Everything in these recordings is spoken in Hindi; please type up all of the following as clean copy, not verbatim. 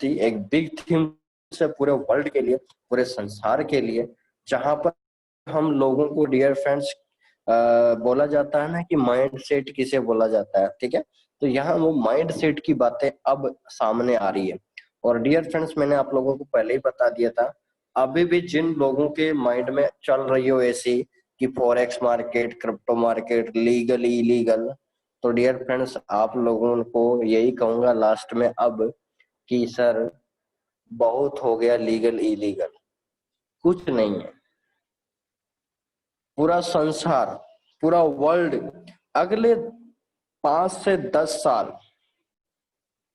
थी, एक बिग थीम से पूरे वर्ल्ड के लिए, पूरे संसार के लिए, जहां पर हम लोगों को डियर फ्रेंड्स बोला जाता है ना कि माइंड सेट किसे बोला जाता है, ठीक है। तो यहाँ वो माइंड सेट की बातें अब सामने आ रही है। और डियर फ्रेंड्स, मैंने आप लोगों को पहले ही बता दिया था, अभी भी जिन लोगों के माइंड में चल रही हो ऐसी कि forex market, crypto market, legal illegal, तो डियर फ्रेंड्स आप लोगों को यही कहूंगा लास्ट में अब कि सर बहुत हो गया लीगल इलीगल, कुछ नहीं है। पूरा संसार, पूरा वर्ल्ड अगले 5 से 10 साल,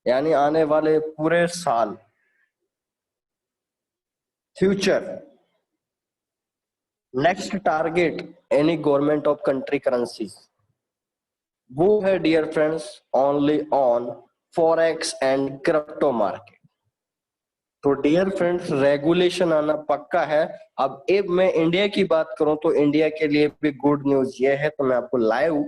यानी आने वाले पूरे साल, future next target any government of country currencies, वो है dear friends only on forex and crypto market. तो डियर फ्रेंड्स रेगुलेशन आना पक्का है। अब मैं इंडिया की बात करूं तो इंडिया के लिए भी गुड न्यूज ये है, तो मैं आपको लाइव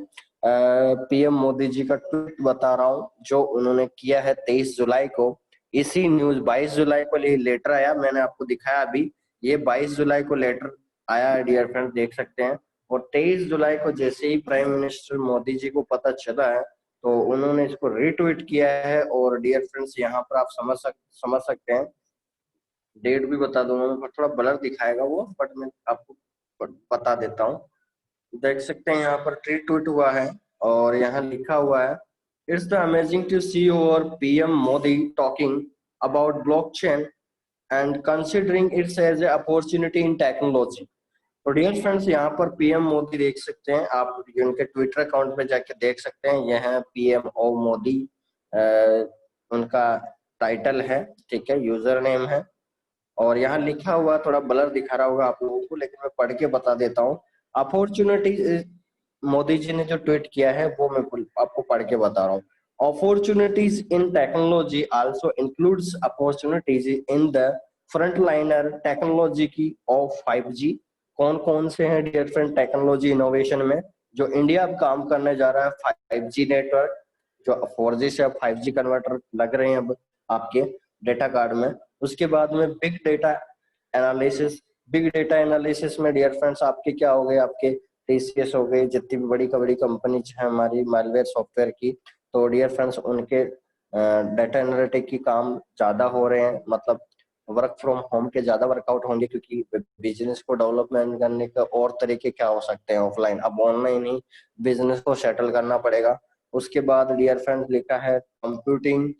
पीएम मोदी जी का ट्वीट बता रहा हूं जो उन्होंने किया है 23 जुलाई को। इसी न्यूज 22 जुलाई को लेटर आया, मैंने आपको दिखाया अभी, ये 22 जुलाई को लेटर आया है डियर फ्रेंड्स, देख सकते हैं। और 23 जुलाई को जैसे ही प्राइम मिनिस्टर मोदी जी को पता चला है तो उन्होंने इसको रीट्वीट किया है। और डियर फ्रेंड्स यहाँ पर आप समझ सकते हैं, डेट भी बता दूंगा मैं, पर थोड़ा ब्लर दिखाएगा वो, बट मैं आपको बता देता हूँ। देख सकते हैं यहाँ पर ट्वीट हुआ है और यहाँ लिखा हुआ है, it's the amazing to see और PM Modi talking about blockchain and considering it's as a opportunity in technology. तो डियर फ्रेंड्स यहाँ पर पीएम मोदी देख सकते हैं आप, उनके ट्विटर अकाउंट पे जाके देख सकते हैं, यह है पीएम ओ मोदी उनका टाइटल है, ठीक है, यूजर नेम है। और यहाँ लिखा हुआ, थोड़ा ब्लर दिखा रहा होगा आप लोगों को, लेकिन मैं पढ़ के बता देता हूँ। अपॉर्चुनिटी, मोदी जी ने जो ट्वीट किया है वो मैं आपको पढ़ के बता रहा हूँ। Opportunities in technology also includes opportunities in the frontliner technology की ऑफ 5G। कौन कौन से हैं डियर फ्रेंड टेक्नोलॉजी इनोवेशन में जो इंडिया अब काम करने जा रहा है? 5G नेटवर्क, जो 4G से अब 5G कन्वर्टर लग रहे हैं अब आपके डेटा कार्ड में। उसके बाद में big data analysis, big data analysis में डियर फ्रेंड्स आपके क्या हो गए, आपके टीसीएस हो गई, जितनी भी बड़ी कंपनी है हमारी मालवेयर सॉफ्टवेयर की, तो डियर फ्रेंड्स उनके डेटा एनालिटिक की काम ज्यादा हो रहे हैं, मतलब वर्क फ्रॉम होम के ज्यादा वर्कआउट होंगे, क्योंकि बिजनेस को डेवलपमेंट करने का और तरीके क्या हो सकते हैं ऑफलाइन, अब ऑनलाइन ही बिजनेस को सेटल करना पड़ेगा। उसके बाद डियर फ्रेंड्स लिखा है कंप्यूटिंग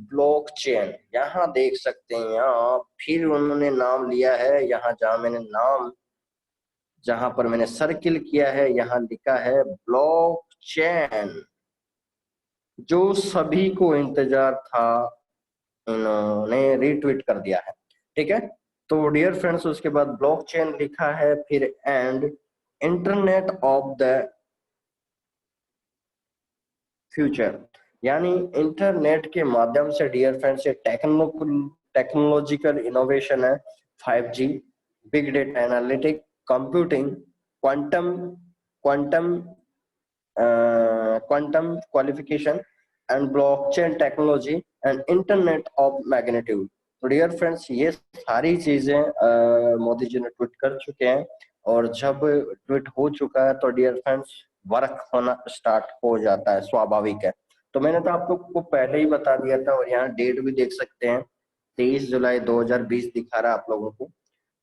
ब्लॉकचेन, यहाँ देख सकते हैं, यहाँ फिर उन्होंने नाम लिया है, यहाँ जहां पर मैंने सर्किल किया है यहाँ लिखा है ब्लॉकचेन, जो सभी को इंतजार था, इन्होंने रीट्वीट कर दिया है, ठीक है। तो डियर फ्रेंड्स उसके बाद ब्लॉकचेन लिखा है, फिर and internet of the future, यानी इंटरनेट के माध्यम से डियर फ्रेंड्स ये टेक्नोलॉजिकल इनोवेशन है। 5G, big data analytic, computing, quantum quantum quantum qualification and blockchain technology and internet of magnitude. तो डियर फ्रेंड्स ये सारी चीजें मोदी जी ने ट्वीट कर चुके हैं, और जब ट्वीट हो चुका है तो डियर फ्रेंड्स वर्क होना स्टार्ट हो जाता है, स्वाभाविक है। तो मैंने तो आपको पहले ही बता दिया था, और यहाँ डेट भी देख सकते हैं 23 जुलाई 2020 दिखा रहा है आप लोगों को।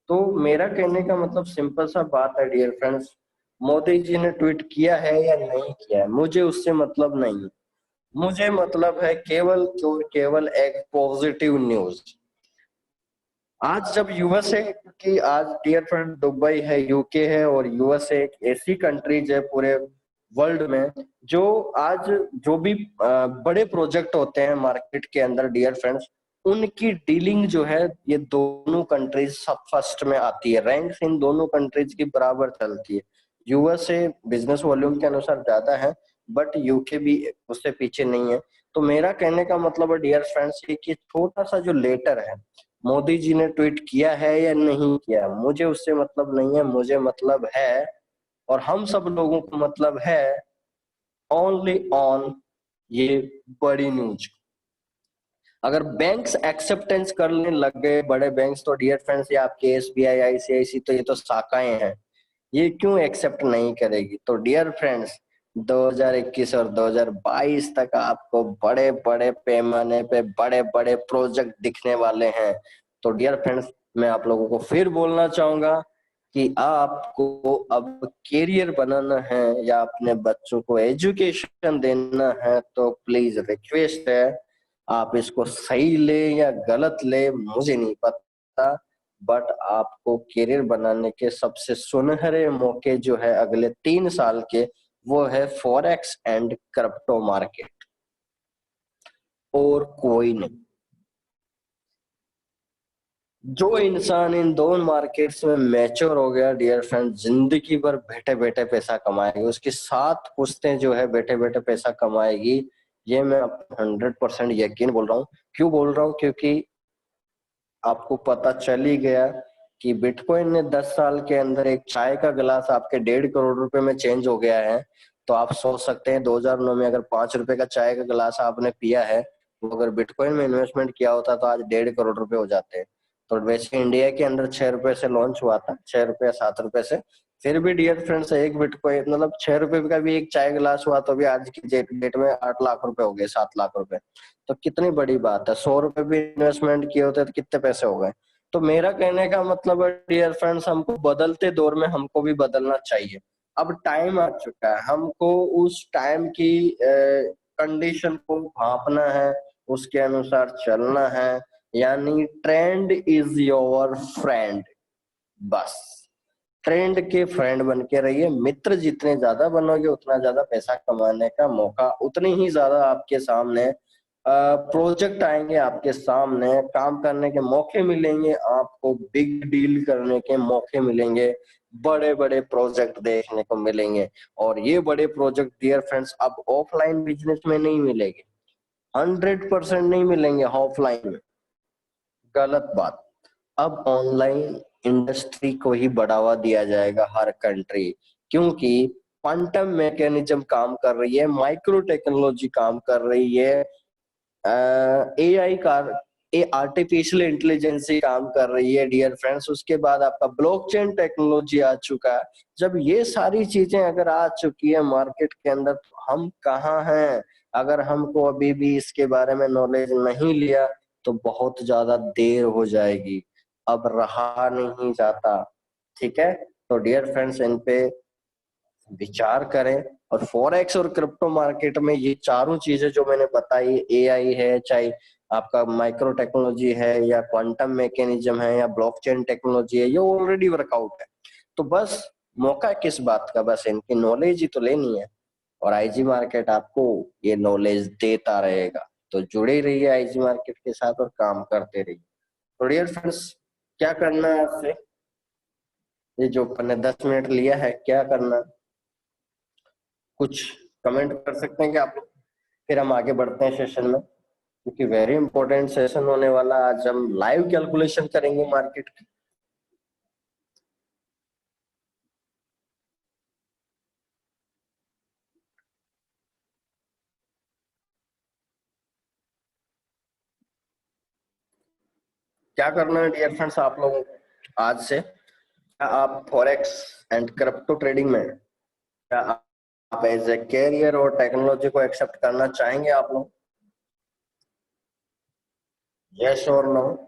तो मेरा कहने का मतलब सिंपल सा बात है डियर फ्रेंड्स, मोदी जी ने ट्वीट किया है या नहीं किया है मुझे उससे मतलब नहीं है, मुझे मतलब है केवल तो केवल एक पॉजिटिव न्यूज। आज जब यूएसए, क्योंकि आज डियर फ्रेंड दुबई है, यूके है, और यूएसए एक ऐसी कंट्रीज है पूरे वर्ल्ड में जो आज जो भी बड़े प्रोजेक्ट होते हैं मार्केट के अंदर डियर फ्रेंड्स, उनकी डीलिंग जो है ये दोनों कंट्रीज सब फर्स्ट में आती है, रैंक इन दोनों कंट्रीज की बराबर चलती है। यूएसए बिजनेस वॉल्यूम के अनुसार ज्यादा है, बट यूके भी उससे पीछे नहीं है। तो मेरा कहने का मतलब है डियर फ्रेंड्स कि छोटा सा जो लेटर है, मोदी जी ने ट्वीट किया है या नहीं किया, मुझे उससे मतलब नहीं है, मुझे मतलब है, और हम सब लोगों को मतलब है ओनली ऑन ये बड़ी न्यूज। अगर बैंक्स एक्सेप्टेंस करने लग गए, बड़े बैंक्स, तो डियर फ्रेंड्स ये आपके एसबीआई, आईसीआईसी, तो ये तो शाखाएं हैं, ये क्यों एक्सेप्ट नहीं करेगी? तो डियर फ्रेंड्स 2021 और 2022 तक आपको बड़े बड़े पैमाने पे बड़े बड़े प्रोजेक्ट दिखने वाले हैं। तो डियर फ्रेंड्स मैं आप लोगों को फिर बोलना चाहूंगा कि आपको अब कैरियर बनाना है या अपने बच्चों को एजुकेशन देना है, तो प्लीज रिक्वेस्ट है, आप इसको सही ले या गलत ले मुझे नहीं पता, बट आपको करियर बनाने के सबसे सुनहरे मौके जो है अगले 3 साल के, वो है फॉरेक्स एंड क्रिप्टो मार्केट, और कोई नहीं। जो इंसान इन दोनों मार्केट्स में मैच्योर हो गया डियर फ्रेंड, जिंदगी भर बैठे बैठे पैसा कमाएगी, उसकी 7 पुश्तें जो है बैठे बैठे पैसा कमाएगी। ये मैं 100% यकीन बोल रहा हूँ। क्यों बोल रहा हूँ? क्योंकि आपको पता चल ही गया कि बिटकॉइन ने 10 साल के अंदर एक चाय का गिलास आपके 1.5 करोड़ रुपए में चेंज हो गया है। तो आप सोच सकते हैं 2009 में अगर 5 रुपए का चाय का गिलास आपने पिया है, तो अगर बिटकॉइन में इन्वेस्टमेंट किया होता तो आज 1.5 करोड़ रुपए हो जाते हैं। तो वैसे इंडिया के अंदर 6 रुपए से लॉन्च हुआ था, 6 रुपए 7 रुपए से। फिर भी डियर फ्रेंड्स एक बिटकॉइन मतलब 6 रुपए का भी एक चाय गिलास हुआ तो भी आज की डेट में 8 लाख रुपए हो गए, 7 लाख रुपए। तो कितनी बड़ी बात है, 100 रुपए भी इन्वेस्टमेंट किए होते तो कितने पैसे हो गए। तो मेरा कहने का मतलब है डियर फ्रेंड्स, हमको बदलते दौर में हमको भी बदलना चाहिए। अब टाइम आ चुका है, हमको उस टाइम की कंडीशन को भांपना है, उसके अनुसार चलना है। यानी ट्रेंड इज योर फ्रेंड, बस ट्रेंड के फ्रेंड बन के रहिए। मित्र जितने ज्यादा बनोगे उतना ज्यादा पैसा कमाने का मौका, उतनी ही ज्यादा आपके सामने प्रोजेक्ट आएंगे, आपके सामने काम करने के मौके मिलेंगे, आपको बिग डील करने के मौके मिलेंगे, बड़े बड़े प्रोजेक्ट देखने को मिलेंगे। और ये बड़े प्रोजेक्ट डियर फ्रेंड्स अब ऑफलाइन बिजनेस में नहीं मिलेंगे, 100% नहीं मिलेंगे ऑफलाइन में, गलत बात। अब ऑनलाइन इंडस्ट्री को ही बढ़ावा दिया जाएगा हर कंट्री, क्योंकि क्वांटम मैकेनिज्म काम कर रही है, माइक्रो टेक्नोलॉजी काम कर रही है, एआई का, ए आर्टिफिशियल इंटेलिजेंस काम कर रही है डियर फ्रेंड्स। उसके बाद आपका ब्लॉकचेन टेक्नोलॉजी आ चुका है। जब ये सारी चीजें अगर आ चुकी है मार्केट के अंदर, तो हम कहाँ हैं? अगर हमको अभी भी इसके बारे में नॉलेज नहीं लिया तो बहुत ज्यादा देर हो जाएगी, अब रहा नहीं जाता। ठीक है, तो डियर फ्रेंड्स इन पे विचार करें। और फॉरेक्स और क्रिप्टो मार्केट में ये चारों चीजें जो मैंने बताई, एआई है, चाहे आपका माइक्रो टेक्नोलॉजी है, या क्वांटम मैकेनिज्म है, या ब्लॉकचेन टेक्नोलॉजी है, ये ऑलरेडी वर्कआउट है। तो बस मौका किस बात का, बस इनकी नॉलेज ही तो लेनी है। और आईजी मार्केट आपको ये नॉलेज देता रहेगा। तो जुड़े रहिए आईजी मार्केट के साथ और काम करते रहिए। तो डियर फ्रेंड्स क्या करना है आपसे, ये जो अपन ने 10 मिनट लिया है, क्या करना है? कुछ कमेंट कर सकते हैं क्या आप लोग? फिर हम आगे बढ़ते हैं सेशन में, क्योंकि वेरी इंपॉर्टेंट सेशन होने वाला। आज हम लाइव कैलकुलेशन करेंगे मार्केट की। क्या करना है डियर फ्रेंड्स आप लोगों को आज से? क्या आप फॉरेक्स एंड क्रिप्टो ट्रेडिंग में, क्या आप एज ए कैरियर और टेक्नोलॉजी को एक्सेप्ट करना चाहेंगे आप लोग? यस और नो?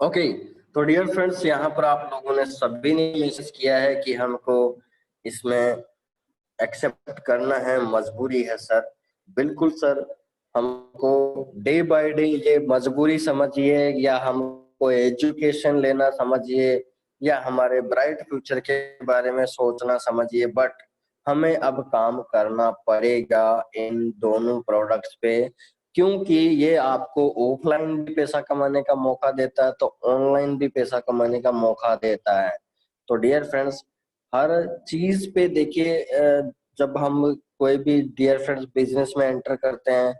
ओके, तो डियर फ्रेंड्स यहाँ पर आप लोगों ने सभी ने मैसेज किया है कि हमको इसमें एक्सेप्ट करना है, मजबूरी है सर। बिल्कुल सर, हमको डे बाय डे ये मजबूरी समझिए या हम को एजुकेशन लेना समझिए या हमारे ब्राइट फ्यूचर के बारे में सोचना समझिए, बट हमें अब काम करना पड़ेगा इन दोनों प्रोडक्ट्स पे, क्योंकि ये आपको ऑफलाइन भी पैसा कमाने का मौका देता है तो ऑनलाइन भी पैसा कमाने का मौका देता है। तो डियर फ्रेंड्स, हर चीज पे देखिए, जब हम कोई भी डियर फ्रेंड्स बिजनेस में एंटर करते हैं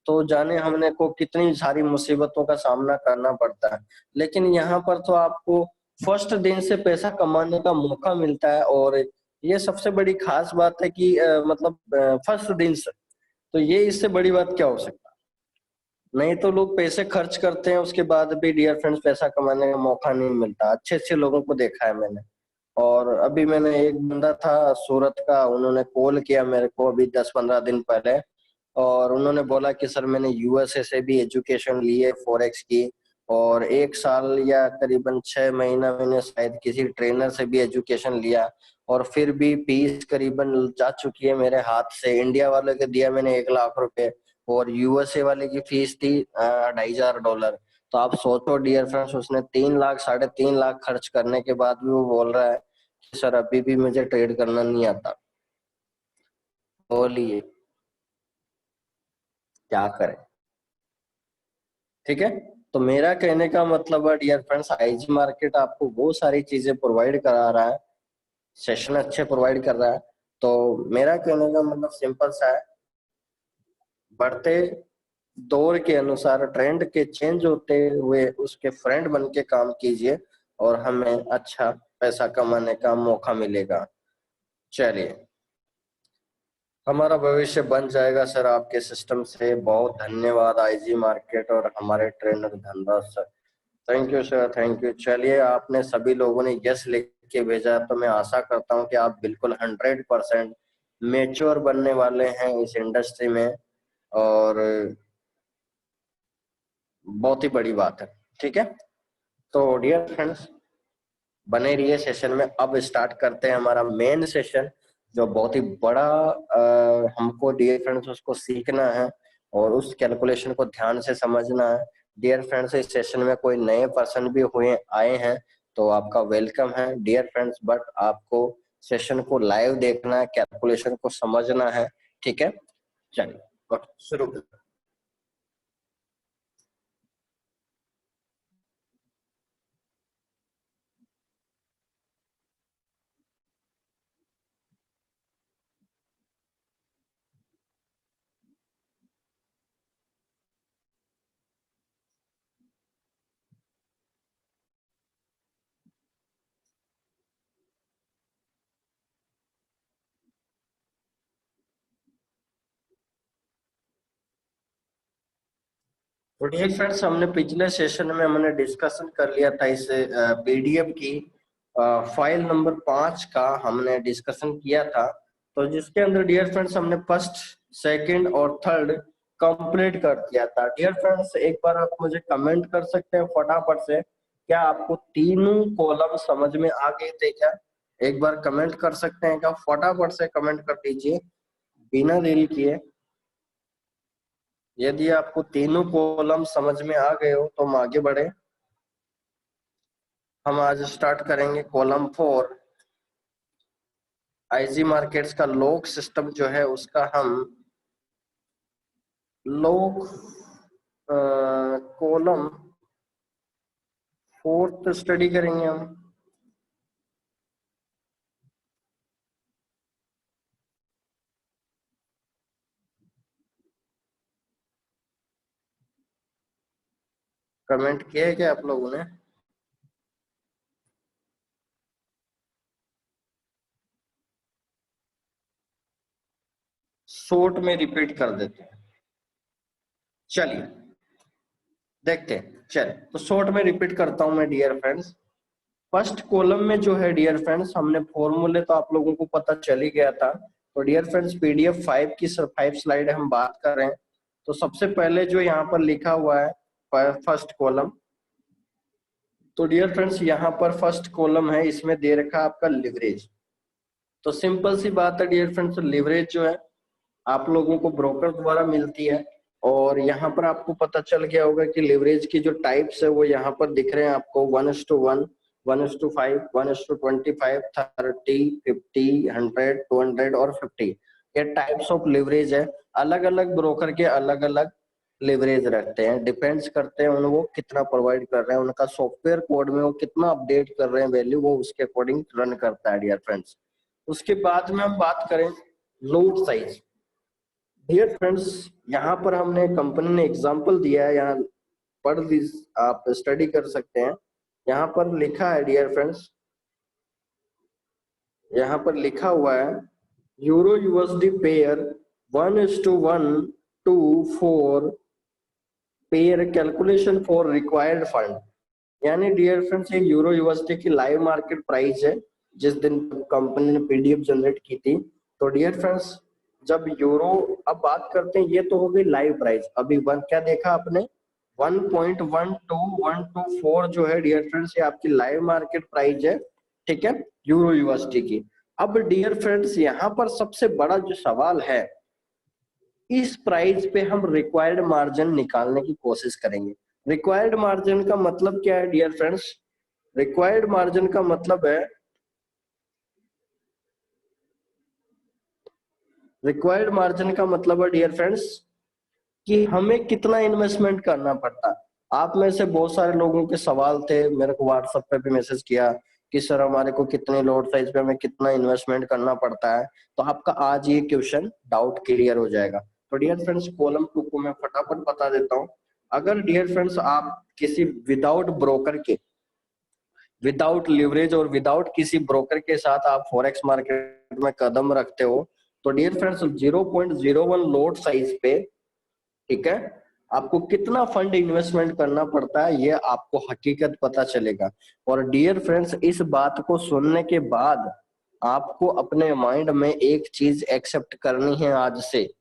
तो जाने हमने को कितनी सारी मुसीबतों का सामना करना पड़ता है, लेकिन यहाँ पर तो आपको फर्स्ट दिन से पैसा कमाने का मौका मिलता है। और ये सबसे बड़ी खास बात है कि मतलब फर्स्ट दिन से, तो ये इससे बड़ी बात क्या हो सकता है। नहीं तो लोग पैसे खर्च करते हैं उसके बाद भी डियर फ्रेंड्स पैसा कमाने का मौका नहीं मिलता। अच्छे अच्छे लोगों को देखा है मैंने। और अभी मैंने एक बंदा था सूरत का, उन्होंने कॉल किया मेरे को अभी 10-15 दिन पहले, और उन्होंने बोला कि सर मैंने यूएसए से भी एजुकेशन ली है फॉरेक्स की, और 1 साल या करीबन 6 महीना मैंने शायद किसी ट्रेनर से भी एजुकेशन लिया, और फिर भी फीस करीबन जा चुकी है मेरे हाथ से। इंडिया वाले को दिया मैंने 1 लाख रुपए, और यूएसए वाले की फीस थी $2,500। तो आप सोचो डियर फ्रेंड्स, उसने 3 लाख 3.5 लाख खर्च करने के बाद भी वो बोल रहा है कि सर अभी भी मुझे ट्रेड करना नहीं आता। बोलिए क्या करें। ठीक है, तो मेरा कहने का मतलब है डियर फ्रेंड्स, आईजी मार्केट आपको वो सारी चीजें प्रोवाइड करा रहा है, सेशन अच्छे प्रोवाइड कर रहा है। तो मेरा कहने का मतलब सिंपल सा है, बढ़ते दौर के अनुसार ट्रेंड के चेंज होते हुए उसके फ्रेंड बन के काम कीजिए और हमें अच्छा पैसा कमाने का मौका मिलेगा। चलिए, हमारा भविष्य बन जाएगा सर आपके सिस्टम से। बहुत धन्यवाद आईजी मार्केट और हमारे trainer Dhanraj sir. Thank you sir, thank you. चलिए, आपने सभी लोगों ने यस लिख के भेजा, तो मैं आशा करता हूँ कि आप बिल्कुल 100% मेच्योर बनने वाले हैं इस इंडस्ट्री में, और बहुत ही बड़ी बात है। ठीक है, तो डियर फ्रेंड्स बने रहिए सेशन में। अब स्टार्ट करते हैं हमारा मेन सेशन, जो बहुत ही बड़ा हमको डियर फ्रेंड्स उसको सीखना है और उस कैलकुलेशन को ध्यान से समझना है। डियर फ्रेंड्स, इस सेशन में कोई नए पर्सन भी हुए आए हैं तो आपका वेलकम है डियर फ्रेंड्स, बट आपको सेशन को लाइव देखना है, कैलकुलेशन को समझना है। ठीक है, चलिए शुरू करते हैं। तो डियर फ्रेंड्स, हमने पिछले सेशन में हमने डिस्कशन कर लिया था इस पीडीएफ की फाइल नंबर 5 का हमने डिस्कशन किया था। तो जिसके अंदर डियर फ्रेंड्स हमने फर्स्ट, सेकंड और थर्ड कंप्लीट कर दिया था। डियर फ्रेंड्स, एक बार आप मुझे कमेंट कर सकते हैं फटाफट से, क्या आपको तीनों कॉलम समझ में आ गए थे क्या? एक बार कमेंट कर सकते हैं क्या? फटाफट से कमेंट कर दीजिए बिना देरी किए। यदि आपको तीनों कॉलम समझ में आ गए हो तो हम आगे बढ़े। हम आज स्टार्ट करेंगे कॉलम 4। आईजी मार्केट्स का लॉक सिस्टम जो है उसका हम लॉक कॉलम 4 स्टडी करेंगे हम। कमेंट किया है क्या आप लोगों ने? शॉर्ट में रिपीट कर देते हैं। चलिए देखते हैं। चलिए, तो शॉर्ट में रिपीट करता हूं मैं डियर फ्रेंड्स। फर्स्ट कॉलम में जो है डियर फ्रेंड्स, हमने फॉर्मूले तो आप लोगों को पता चल ही गया था। तो डियर फ्रेंड्स, पीडीएफ 5 की 5 स्लाइड हम बात कर रहे हैं। तो सबसे पहले जो यहाँ पर लिखा हुआ है फर्स्ट कॉलम, तो डियर फ्रेंड्स यहाँ पर फर्स्ट कॉलम है, इसमें दे रखा है आपका लिवरेज। तो सिंपल सी बात है डियर फ्रेंड्स, लिवरेज जो है आप लोगों को ब्रोकर द्वारा मिलती है। और यहाँ पर आपको पता चल गया होगा कि लिवरेज की जो टाइप्स है वो यहाँ पर दिख रहे हैं आपको, 1:1, 1:5, 1:25, 30, 50, 100, 200 और 50। ये टाइप्स ऑफ लिवरेज है। अलग अलग ब्रोकर के अलग अलग लिवरेज रहते हैं, डिपेंड्स करते हैं उन वो कितना प्रोवाइड कर रहे हैं, उनका सॉफ्टवेयर कोड में वो कितना अपडेट कर रहे हैं वैल्यू, वो उसके अकॉर्डिंग रन करता है डियर फ्रेंड्स। उसके बाद में हम बात करें लोड साइज। डियर फ्रेंड्स, यहाँ पर हमने कंपनी ने एग्जांपल दिया है, यहाँ पढ़ लीज, आप स्टडी कर सकते हैं। यहाँ पर लिखा है डियर फ्रेंड्स, यहाँ पर लिखा हुआ है euro USD pair 1:1 to 4 pair calculation for required fund. यानी डियर फ्रेंड्स ये यूरो यूएसडी की लाइव मार्केट प्राइस है जिस दिन कंपनी ने पीडीएफ जनरेट की थी। तो डियर फ्रेंड्स जब यूरो, अब बात करते हैं, ये तो हो गई लाइव प्राइस। अभी वन क्या देखा आपने, 1.12124 जो है डियर फ्रेंड्स ये आपकी लाइव मार्केट प्राइस है, ठीक है, यूरो यूएसडी की। अब डियर फ्रेंड्स यहाँ पर सबसे बड़ा जो सवाल है, इस प्राइस पे हम रिक्वायर्ड मार्जिन निकालने की कोशिश करेंगे। रिक्वायर्ड मार्जिन का मतलब क्या है डियर फ्रेंड्स, रिक्वायर्ड मार्जिन का मतलब है, रिक्वायर्ड मार्जिन का मतलब है डियर फ्रेंड्स कि हमें कितना इन्वेस्टमेंट करना पड़ता है। आप में से बहुत सारे लोगों के सवाल थे, मेरे को व्हाट्सएप पे भी मैसेज किया कि सर हमारे को कितने लोड साइज पे हमें कितना इन्वेस्टमेंट करना पड़ता है। तो आपका आज ये क्वेश्चन डाउट क्लियर हो जाएगा। तो डियर फ्रेंड्स कॉलम 2 को मैं फटाफट बता देता हूँ। अगर डियर फ्रेंड्स आप किसी विदाउट ब्रोकर के, विदाउट लिवरेज और विदाउट किसी ब्रोकर के साथ आप फॉरेक्स मार्केट में कदम रखते हो, तो डियर फ्रेंड्स 0.01 लोड साइज पे, ठीक है, आपको कितना फंड इन्वेस्टमेंट करना पड़ता है ये आपको हकीकत पता चलेगा। और डियर फ्रेंड्स इस बात को सुनने के बाद आपको अपने माइंड में एक चीज एक्सेप्ट करनी है आज से,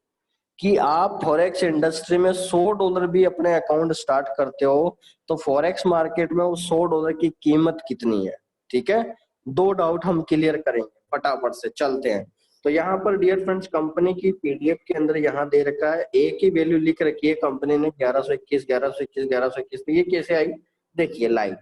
कि आप फॉरेक्स इंडस्ट्री में $100 भी अपने अकाउंट स्टार्ट करते हो तो फॉरेक्स मार्केट में उस $100 की कीमत कितनी है, ठीक है। दो डाउट हम क्लियर करेंगे, फटाफट से चलते हैं। तो यहाँ पर डियर फ्रेंड्स कंपनी की पीडीएफ के अंदर यहाँ दे रखा है, एक ही वैल्यू लिख रखी है कंपनी ने, 1121, 1121, 1121। तो ये कैसे आई, देखिए लाइव।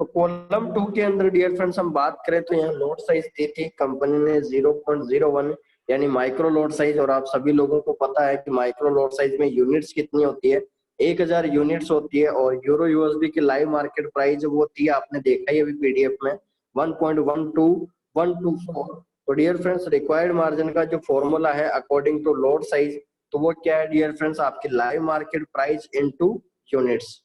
तो कॉलम 2 के अंदर डियर फ्रेंड्स हम बात करें तो यहाँ लोड साइज दी थी कंपनी ने 0.01 यानी माइक्रो लोड साइज। और आप सभी लोगों को पता है कि माइक्रो लोड साइज में यूनिट्स कितनी होती है, 1000 यूनिट्स होती है। और यूरो यूएसडी की लाइव मार्केट प्राइस वो थी, आपने देखा ही अभी पीडीएफ में, 1.12124। तो डियर फ्रेंड्स रिक्वायर्ड मार्जिन का जो फॉर्मूला है अकॉर्डिंग टू लोड साइज, तो वो क्या है डियर फ्रेंड्स, आपकी live market price into units.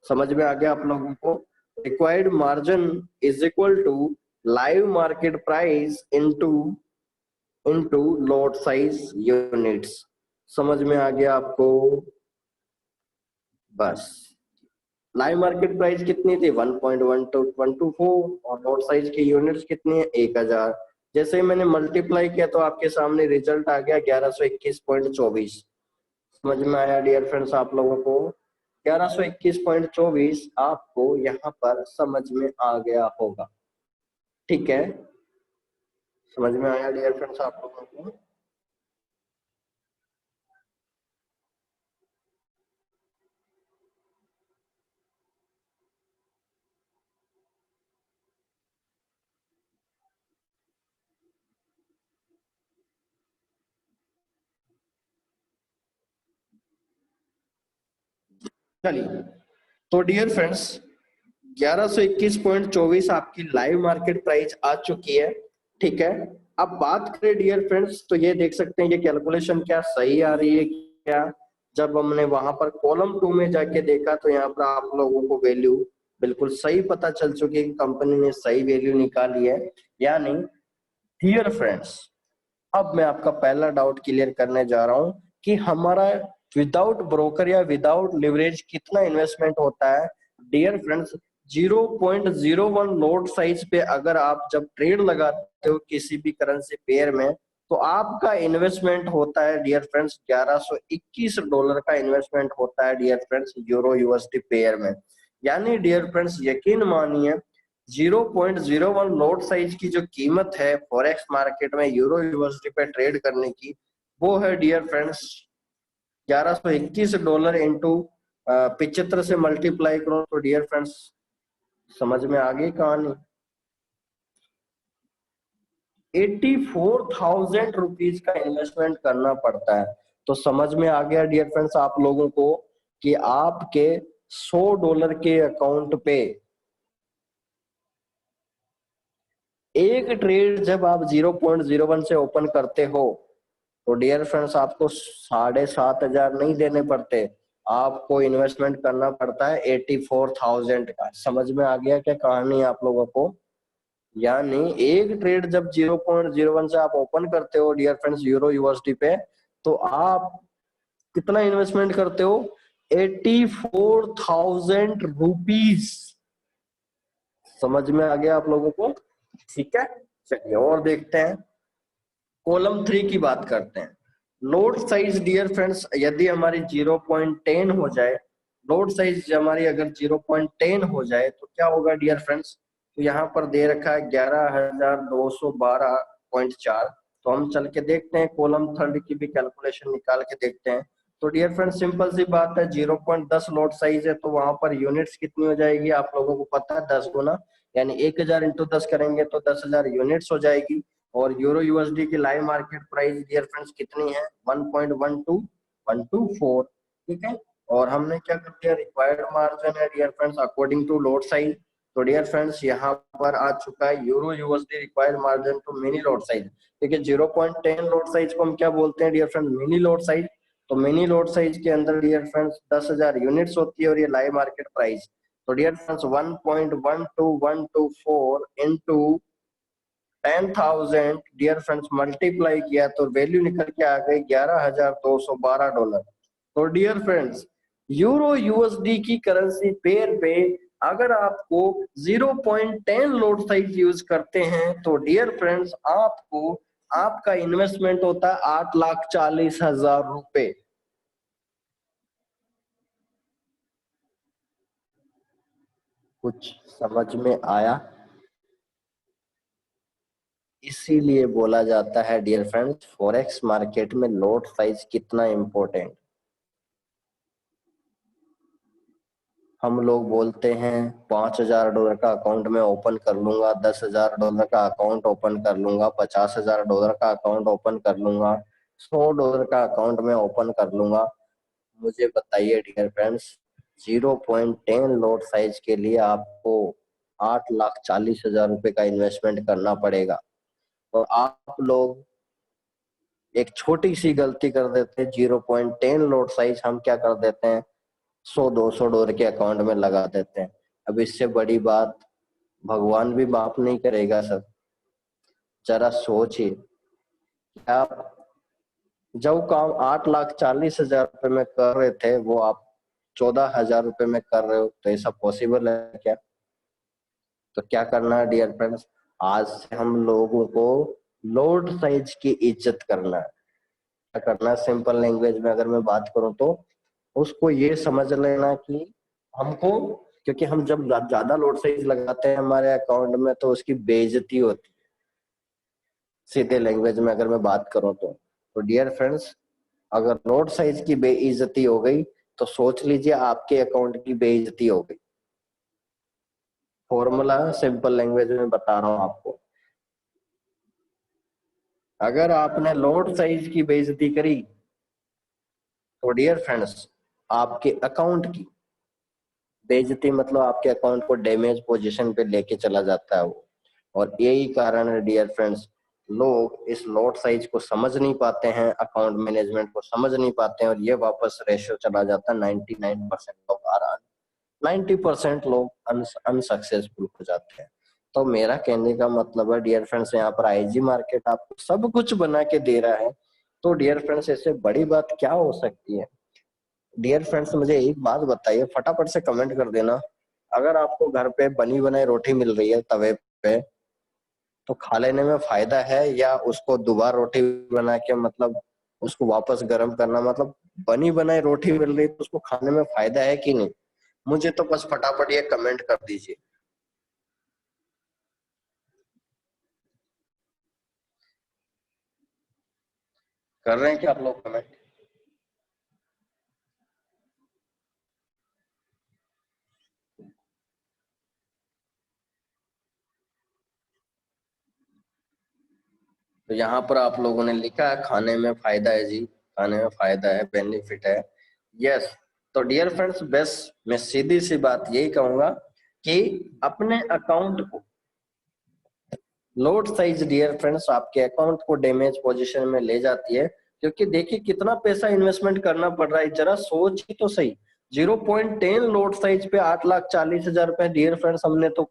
समझ में आ गया आप लोगों को, required margin is equal to live market price into lot size units. समझ में आ गया आपको, बस। लाइव मार्केट प्राइस कितनी थी, 1.12124 और लॉट साइज की यूनिट्स कितनी है, 1000। जैसे ही मैंने मल्टीप्लाई किया तो आपके सामने रिजल्ट आ गया 1121.24। समझ में आया डियर फ्रेंड्स आप लोगों को, 1121.24 आपको यहाँ पर समझ में आ गया होगा, ठीक है। समझ में आया डियर फ्रेंड्स आप लोगों को। चलिए, तो डियर फ्रेंड्स 1121.24 आपकी लाइव मार्केट प्राइस आ चुकी है, ठीक है। अब बात करें डियर फ्रेंड्स तो ये देख सकते हैं ये कैलकुलेशन क्या सही आ रही है क्या। जब हमने वहां पर कॉलम 2 में जाके देखा तो यहाँ पर आप लोगों को वैल्यू बिल्कुल सही पता चल चुकी है कि कंपनी ने सही वैल्यू निकाली है या नहीं। डियर फ्रेंड्स अब मैं आपका पहला डाउट क्लियर करने जा रहा हूं कि हमारा विदाउट ब्रोकर या विदाउट लिवरेज कितना इन्वेस्टमेंट होता है। डियर फ्रेंड्स 0.01 लॉट साइज पे अगर आप जब ट्रेड लगाते हो किसी भी करेंसी पेयर में तो आपका इन्वेस्टमेंट होता है डियर फ्रेंड्स $1121 का इन्वेस्टमेंट होता है dear friends euro USD pair में। यानी डियर फ्रेंड्स यकीन मानिए 0.01 लॉट साइज की जो कीमत है फॉरेक्स मार्केट में यूरो यूएसडी पे ट्रेड करने की, वो है डियर फ्रेंड्स $1121 इंटू 75 से मल्टीप्लाई करो तो डियर फ्रेंड्स समझ में आ गई कहानी। 84,000 रुपीज का इन्वेस्टमेंट करना पड़ता है। तो समझ में आ गया डियर फ्रेंड्स आप लोगों को कि आपके $100 के अकाउंट पे एक ट्रेड जब आप 0.01 से ओपन करते हो तो डियर फ्रेंड्स आपको 7,500 नहीं देने पड़ते, आपको इन्वेस्टमेंट करना पड़ता है 84,000 का। समझ में आ गया क्या कहानी आप लोगों को? यानी एक ट्रेड जब 0.01 से आप ओपन करते हो डियर फ्रेंड्स यूरो यूएसडी पे, तो आप कितना इन्वेस्टमेंट करते हो? 84,000 रुपीज। समझ में आ गया आप लोगों को? ठीक है, चलिए और देखते हैं। कॉलम 3 की बात करते हैं। लोड साइज डियर फ्रेंड्स यदि हमारी 0.10 हो जाए, लोड साइज हमारी अगर 0.10 हो जाए तो क्या होगा डियर फ्रेंड्स? तो यहाँ पर दे रखा है 11,212.4। तो हम चल के देखते हैं, कॉलम थर्ड की भी कैलकुलेशन निकाल के देखते हैं। तो डियर फ्रेंड्स सिंपल सी बात है, 0.10 लोड साइज है तो वहां पर यूनिट्स कितनी हो जाएगी आप लोगों को पता है, 10 गुना, यानी 1000 इंटू 10 करेंगे तो 10,000 यूनिट्स हो जाएगी। और यूरो यूएसडी की live market price dear friends कितनी है? 1.12124। ठीक है, और हमने क्या कर दिया, रिक्वायर्ड मार्जिन है dear friends according to load size. तो डियर फ्रेंड्स यहाँ पर आ चुका है euro USD required margin to mini load size. देखिए 0.10 लोड साइज को हम क्या बोलते हैं dear friends? Mini load size. तो मिनी लोड साइज के अंदर डियर फ्रेंड्स 10,000 यूनिट्स होती है और ये लाइव मार्केट प्राइस। तो dear friends 1.12124 into 10,000 dear friends multiply किया तो वैल्यू निकल के आ गई $11,212। तो डियर फ्रेंड्स यूरो यूएसडी की करेंसी पेयर पे अगर आपको 0.10 लोड साइज यूज करते हैं तो डियर फ्रेंड्स आपको आपका इन्वेस्टमेंट होता है 8,40,000 रुपए। कुछ समझ में आया? इसीलिए बोला जाता है डियर फ्रेंड्स फॉरेक्स मार्केट में लॉट साइज कितना इंपॉर्टेंट। हम लोग बोलते हैं $5,000 का अकाउंट में ओपन कर लूंगा, $10,000 का अकाउंट ओपन कर लूंगा, $50,000 का अकाउंट ओपन कर लूंगा, $100 का अकाउंट में ओपन कर लूंगा। मुझे बताइए डियर फ्रेंड्स 0.10 लॉट साइज के लिए आपको 8,40,000 रुपए का इन्वेस्टमेंट करना पड़ेगा। और आप लोग एक छोटी सी गलती कर देते हैं, 0.10 लोड साइज हम क्या कर देते हैं, $100-200 के अकाउंट में लगा देते हैं। अब इससे बड़ी बात भगवान भी माफ नहीं करेगा सर। जरा सोचिए, आप जो काम 8,40,000 रुपए में कर रहे थे वो आप 14,000 रुपए में कर रहे हो, तो ऐसा पॉसिबल है क्या? तो क्या करना है डियर फ्रेंड्स, आज से हम लोगों को लोड साइज की इज्जत करना है। क्या करना है, सिंपल लैंग्वेज में अगर मैं बात करूं तो उसको ये समझ लेना कि हमको, क्योंकि हम जब ज्यादा लोड साइज लगाते हैं हमारे अकाउंट में तो उसकी बेइज्जती होती है। सीधे लैंग्वेज में अगर मैं बात करूं तो डियर फ्रेंड्स अगर लोड साइज की बेइज्जती हो गई तो सोच लीजिए आपके अकाउंट की बेइज्जती हो गई। फॉर्मूला सिंपल लैंग्वेज में बता रहा हूं आपको। अगर आपने लोड साइज की बेइज्जती करी तो डियर फ्रेंड्स आपके अकाउंट की बेइज्जती मतलब आपके अकाउंट को डैमेज पोजीशन पे लेके चला जाता है वो। और यही कारण है डियर फ्रेंड्स, लोग इस लॉट साइज को समझ नहीं पाते हैं, अकाउंट मैनेजमेंट को समझ नहीं पाते हैं और ये वापस रेशियो चला जाता है 99% लोग आ रहा, 90% लोग अनसक्सेसफुल हो जाते हैं। तो मेरा कहने का मतलब है डियर फ्रेंड्स यहाँ पर आईजी मार्केट आपको सब कुछ बना के दे रहा है, तो डियर फ्रेंड्स इससे बड़ी बात क्या हो सकती है? डियर फ्रेंड्स मुझे एक बात बताइए, फटाफट से कमेंट कर देना। अगर आपको घर पे बनी बनाई रोटी मिल रही है तवे पे तो खा लेने में फायदा है, या उसको दोबारा रोटी बना के मतलब उसको वापस गर्म करना, मतलब बनी बनाई रोटी मिल रही है तो उसको खाने में फायदा है कि नहीं? मुझे तो बस फटाफट ये कमेंट कर दीजिए। कर रहे हैं क्या आप लोग कमेंट? तो यहाँ पर आप लोगों ने लिखा है खाने में फायदा है जी, खाने में फायदा है, बेनिफिट है। यस, तो डियर फ्रेंड्स बस मैं सीधी सी बात यही कहूंगा कि अपने अकाउंट को लोड साइज डियर फ्रेंड्स आपके अकाउंट को डैमेज पोजीशन में ले जाती है, क्योंकि देखिए कितना पैसा इन्वेस्टमेंट करना पड़ रहा है, जरा सोच ही तो सही। 0.10 लोड साइज पे 8,40,000 रुपए डियर फ्रेंड्स, हमने तो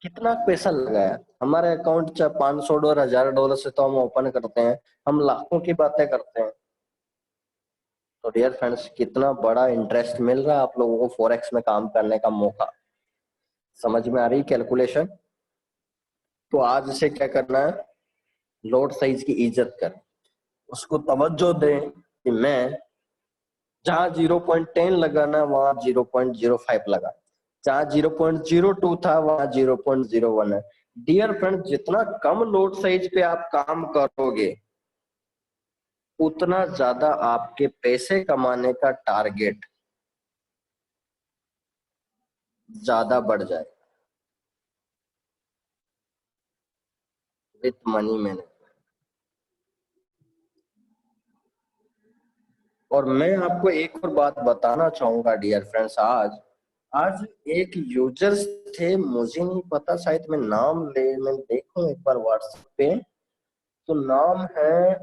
कितना पैसा लगाया। हमारे अकाउंट चाहे $500 $1,000 से तो हम ओपन करते हैं, हम लाखों की बातें करते हैं। तो डियर फ्रेंड्स कितना बड़ा इंटरेस्ट मिल रहा है आप लोगों को फॉरेक्स में काम करने का मौका। समझ में आ रही कैलकुलेशन? तो आज से क्या करना है, लोड साइज की इज्जत कर, उसको तवज्जो दें कि मैं जहां 0.10 लगाना वहां 0.05 लगा, जहां 0.02 था वहां 0.01 है। डियर फ्रेंड जितना कम लोड साइज पे आप काम करोगे उतना ज्यादा आपके पैसे कमाने का टारगेट ज्यादा बढ़ जाए विथ मनी मैनेजमेंट। और मैं आपको एक और बात बताना चाहूंगा डियर फ्रेंड्स, आज आज एक यूजर्स थे, मुझे नहीं पता, शायद मैं देखूं एक बार व्हाट्सएप पे। तो नाम है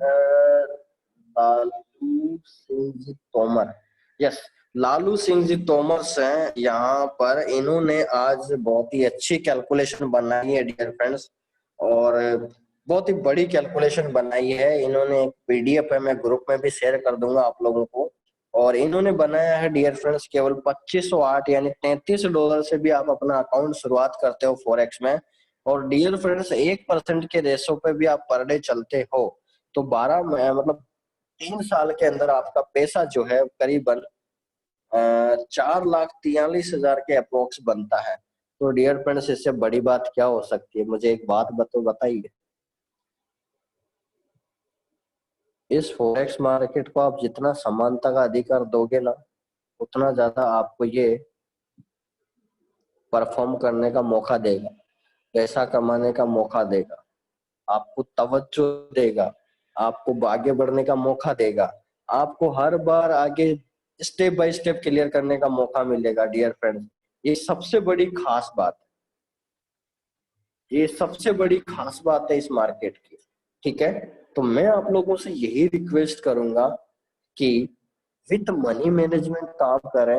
लालू सिंह जी तोमर। यस, लालू सिंह जी तोमर से यहाँ पर इन्होंने आज बहुत ही अच्छी कैलकुलेशन बनाई है डियर फ्रेंड्स, और बहुत ही बड़ी कैलकुलेशन बनाई है इन्होंने। एक पीडीएफ है, मैं ग्रुप में भी शेयर कर दूंगा आप लोगों को। और इन्होंने बनाया है डियर फ्रेंड्स केवल 2508 यानी $33 से भी आप अपना अकाउंट शुरुआत करते हो फॉरेक्स में। और डियर फ्रेंड्स 1% के रेशो पे भी आप पर डे चलते हो तो 12 मतलब 3 साल के अंदर आपका पैसा जो है करीबन 4,43,000 के अप्रोक्स बनता है। तो डियर फ्रेंड्स इससे बड़ी बात क्या हो सकती है, मुझे एक बात बताइए। इस फॉरेक्स मार्केट को आप जितना समानता का अधिकार दोगे ना, उतना ज्यादा आपको ये परफॉर्म करने का मौका देगा, पैसा कमाने का मौका देगा, आपको तवज्जो देगा, आपको आगे बढ़ने का मौका देगा, आपको हर बार आगे स्टेप बाय स्टेप क्लियर करने का मौका मिलेगा डियर फ्रेंड्स। ये सबसे बड़ी खास बात है, ये सबसे बड़ी खास बात है इस मार्केट की। ठीक है, तो मैं आप लोगों से यही रिक्वेस्ट करूंगा कि विथ मनी मैनेजमेंट काम करें।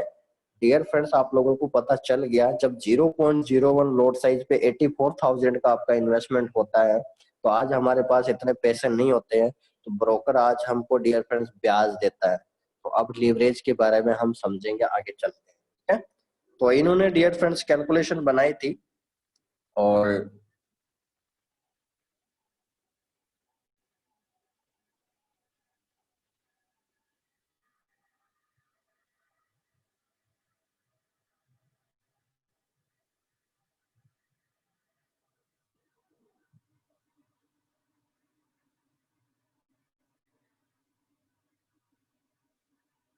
डियर फ्रेंड्स आप लोगों को पता चल गया, जब 0.01 लोड साइज पे 84,000 का आपका इन्वेस्टमेंट होता है, तो आज हमारे पास इतने पैसे नहीं होते हैं, तो ब्रोकर आज हमको डियर फ्रेंड्स ब्याज देता है। तो अब लीवरेज के बारे में हम समझेंगे आगे चलते हैं। ठीक है, तो इन्होंने डियर फ्रेंड्स कैलकुलेशन बनाई थी और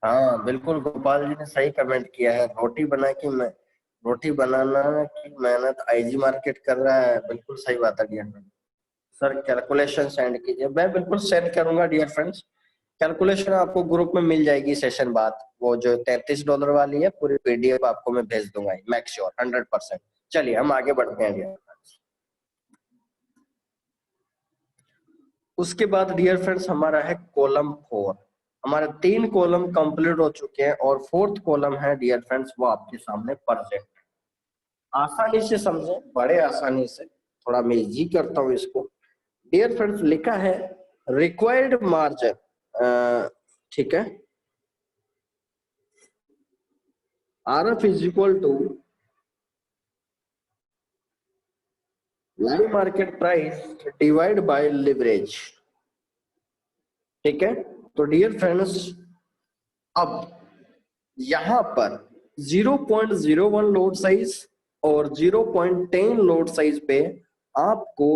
हाँ बिल्कुल, गोपाल जी ने सही कमेंट किया है। रोटी बनाना की मेहनत आईजी मार्केट कर रहा है, बिल्कुल सही बात है dear friend. Sir calculation send कीजिए, मैं बिल्कुल सेंड करूंगा डियर फ्रेंड्स। कैलकुलेशन आपको ग्रुप में मिल जाएगी सेशन बाद, वो जो $33 वाली है पूरी पीडीएफ आपको मैं भेज दूंगा, मेक श्योर 100%। चलिए हम आगे बढ़ते हैं डियर फ्रेंड्स। उसके बाद डियर फ्रेंड्स हमारा है कॉलम 4। हमारे 3 कॉलम कंप्लीट हो चुके हैं और 4th कॉलम है डियर फ्रेंड्स, वो आपके सामने प्रेजेंट। आसानी से समझे, बड़े आसानी से, थोड़ा मैं इजी करता हूँ इसको। डियर फ्रेंड्स लिखा है रिक्वायर्ड मार्जिन, ठीक है, RF is equal to live market price divide by leverage. ठीक है, तो डियर फ्रेंड्स अब यहां पर 0.01 लोड साइज और 0.10 लोड साइज पे आपको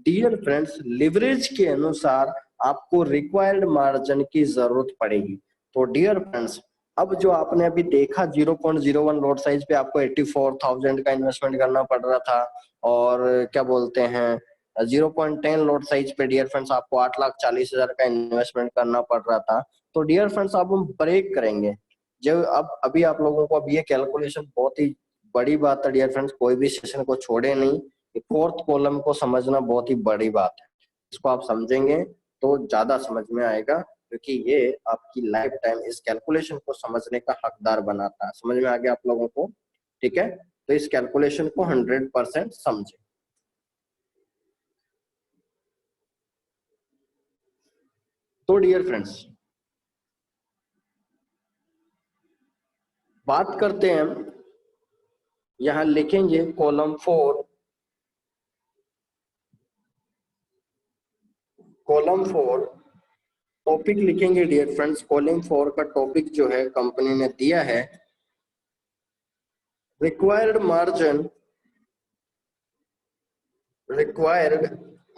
डियर फ्रेंड्स लिवरेज के अनुसार आपको रिक्वायर्ड मार्जिन की जरूरत पड़ेगी। तो डियर फ्रेंड्स अब जो आपने अभी देखा 0.01 लोड साइज पे आपको 84,000 का इन्वेस्टमेंट करना पड़ रहा था, और क्या बोलते हैं 0.10 लॉट साइज पे डियर फ्रेंड्स आपको 8,40,000 का इन्वेस्टमेंट करना पड़ रहा था। तो डियर फ्रेंड्स अब हम ब्रेक करेंगे। जब अब अभी आप लोगों को अब ये कैलकुलेशन बहुत ही बड़ी बात है डियर फ्रेंड्स, कोई भी सेशन को छोड़े नहीं। फोर्थ कॉलम को समझना बहुत ही बड़ी बात है। इसको आप समझेंगे तो ज्यादा समझ में आएगा, क्योंकि ये आपकी लाइफ टाइम इस कैलकुलेशन को समझने का हकदार बनाता है। समझ में आ गया आप लोगों को? ठीक है, तो इस कैलकुलेशन को 100% समझे। तो डियर फ्रेंड्स बात करते हैं, यहां लिखेंगे कॉलम 4, कॉलम 4 टॉपिक लिखेंगे डियर फ्रेंड्स। कॉलम 4 का टॉपिक जो है कंपनी ने दिया है required margin, required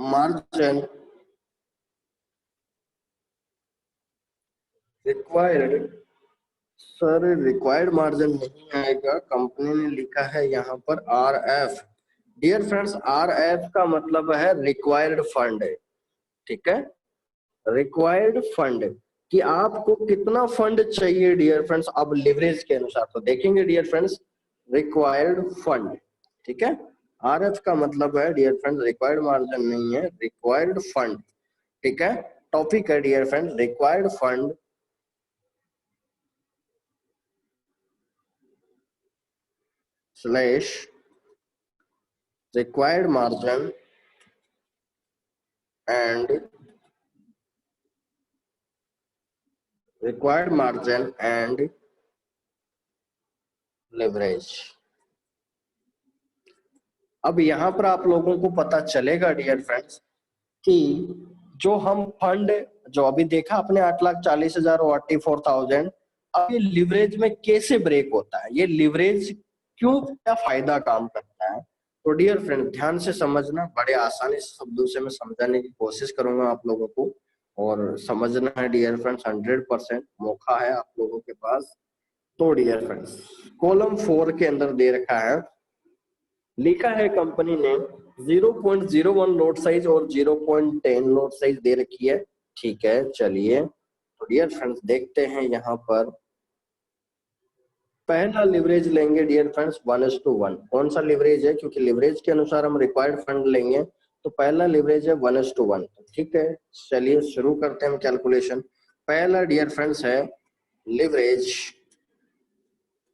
margin, required, sir required margin नहीं आएगा, कंपनी ने लिखा है यहाँ पर RF। डियर फ्रेंड्स RF का मतलब है रिक्वायर्ड फंड, ठीक है, रिक्वायर्ड फंड कि आपको कितना फंड चाहिए डियर फ्रेंड्स। अब लिवरेज के अनुसार तो देखेंगे डियर फ्रेंड्स रिक्वायर्ड फंड, ठीक है। RF का मतलब है डियर फ्रेंड्स रिक्वायर्ड मार्जिन नहीं है, रिक्वायर्ड फंड, ठीक है। टॉपिक है dear friends required fund slash required margin and required margin and leverage। अब यहां पर आप लोगों को पता चलेगा डियर फ्रेंड्स कि जो हम फंड जो अभी देखा आपने 8,40,000 और 44,000, अब ये लिवरेज में कैसे ब्रेक होता है, ये लिवरेज क्यों क्या फायदा काम करता है। तो डियर फ्रेंड ध्यान से समझना, बड़े आसानी से शब्दों से मैं समझाने की कोशिश करूंगा आप लोगों को, और समझना है डियर फ्रेंड्स 100% मौका है आप लोगों के पास। तो डियर फ्रेंड्स कॉलम 4 के अंदर दे रखा है, लिखा है कंपनी ने 0.01 लॉट साइज और 0.10 लॉट साइज दे रखी है, ठीक है। चलिए तो डियर फ्रेंड्स देखते हैं यहाँ पर पहला लिवरेज लेंगे डियर फ्रेंड्स 1:1। कौन सा लिवरेज है, क्योंकि लिवरेज के अनुसार हम रिक्वायर्ड फंड लेंगे, तो पहला लिवरेज है 1:1, ठीक है। चलिए शुरू करते हैं हम कैलकुलेशन। पहला डियर फ्रेंड्स है लिवरेज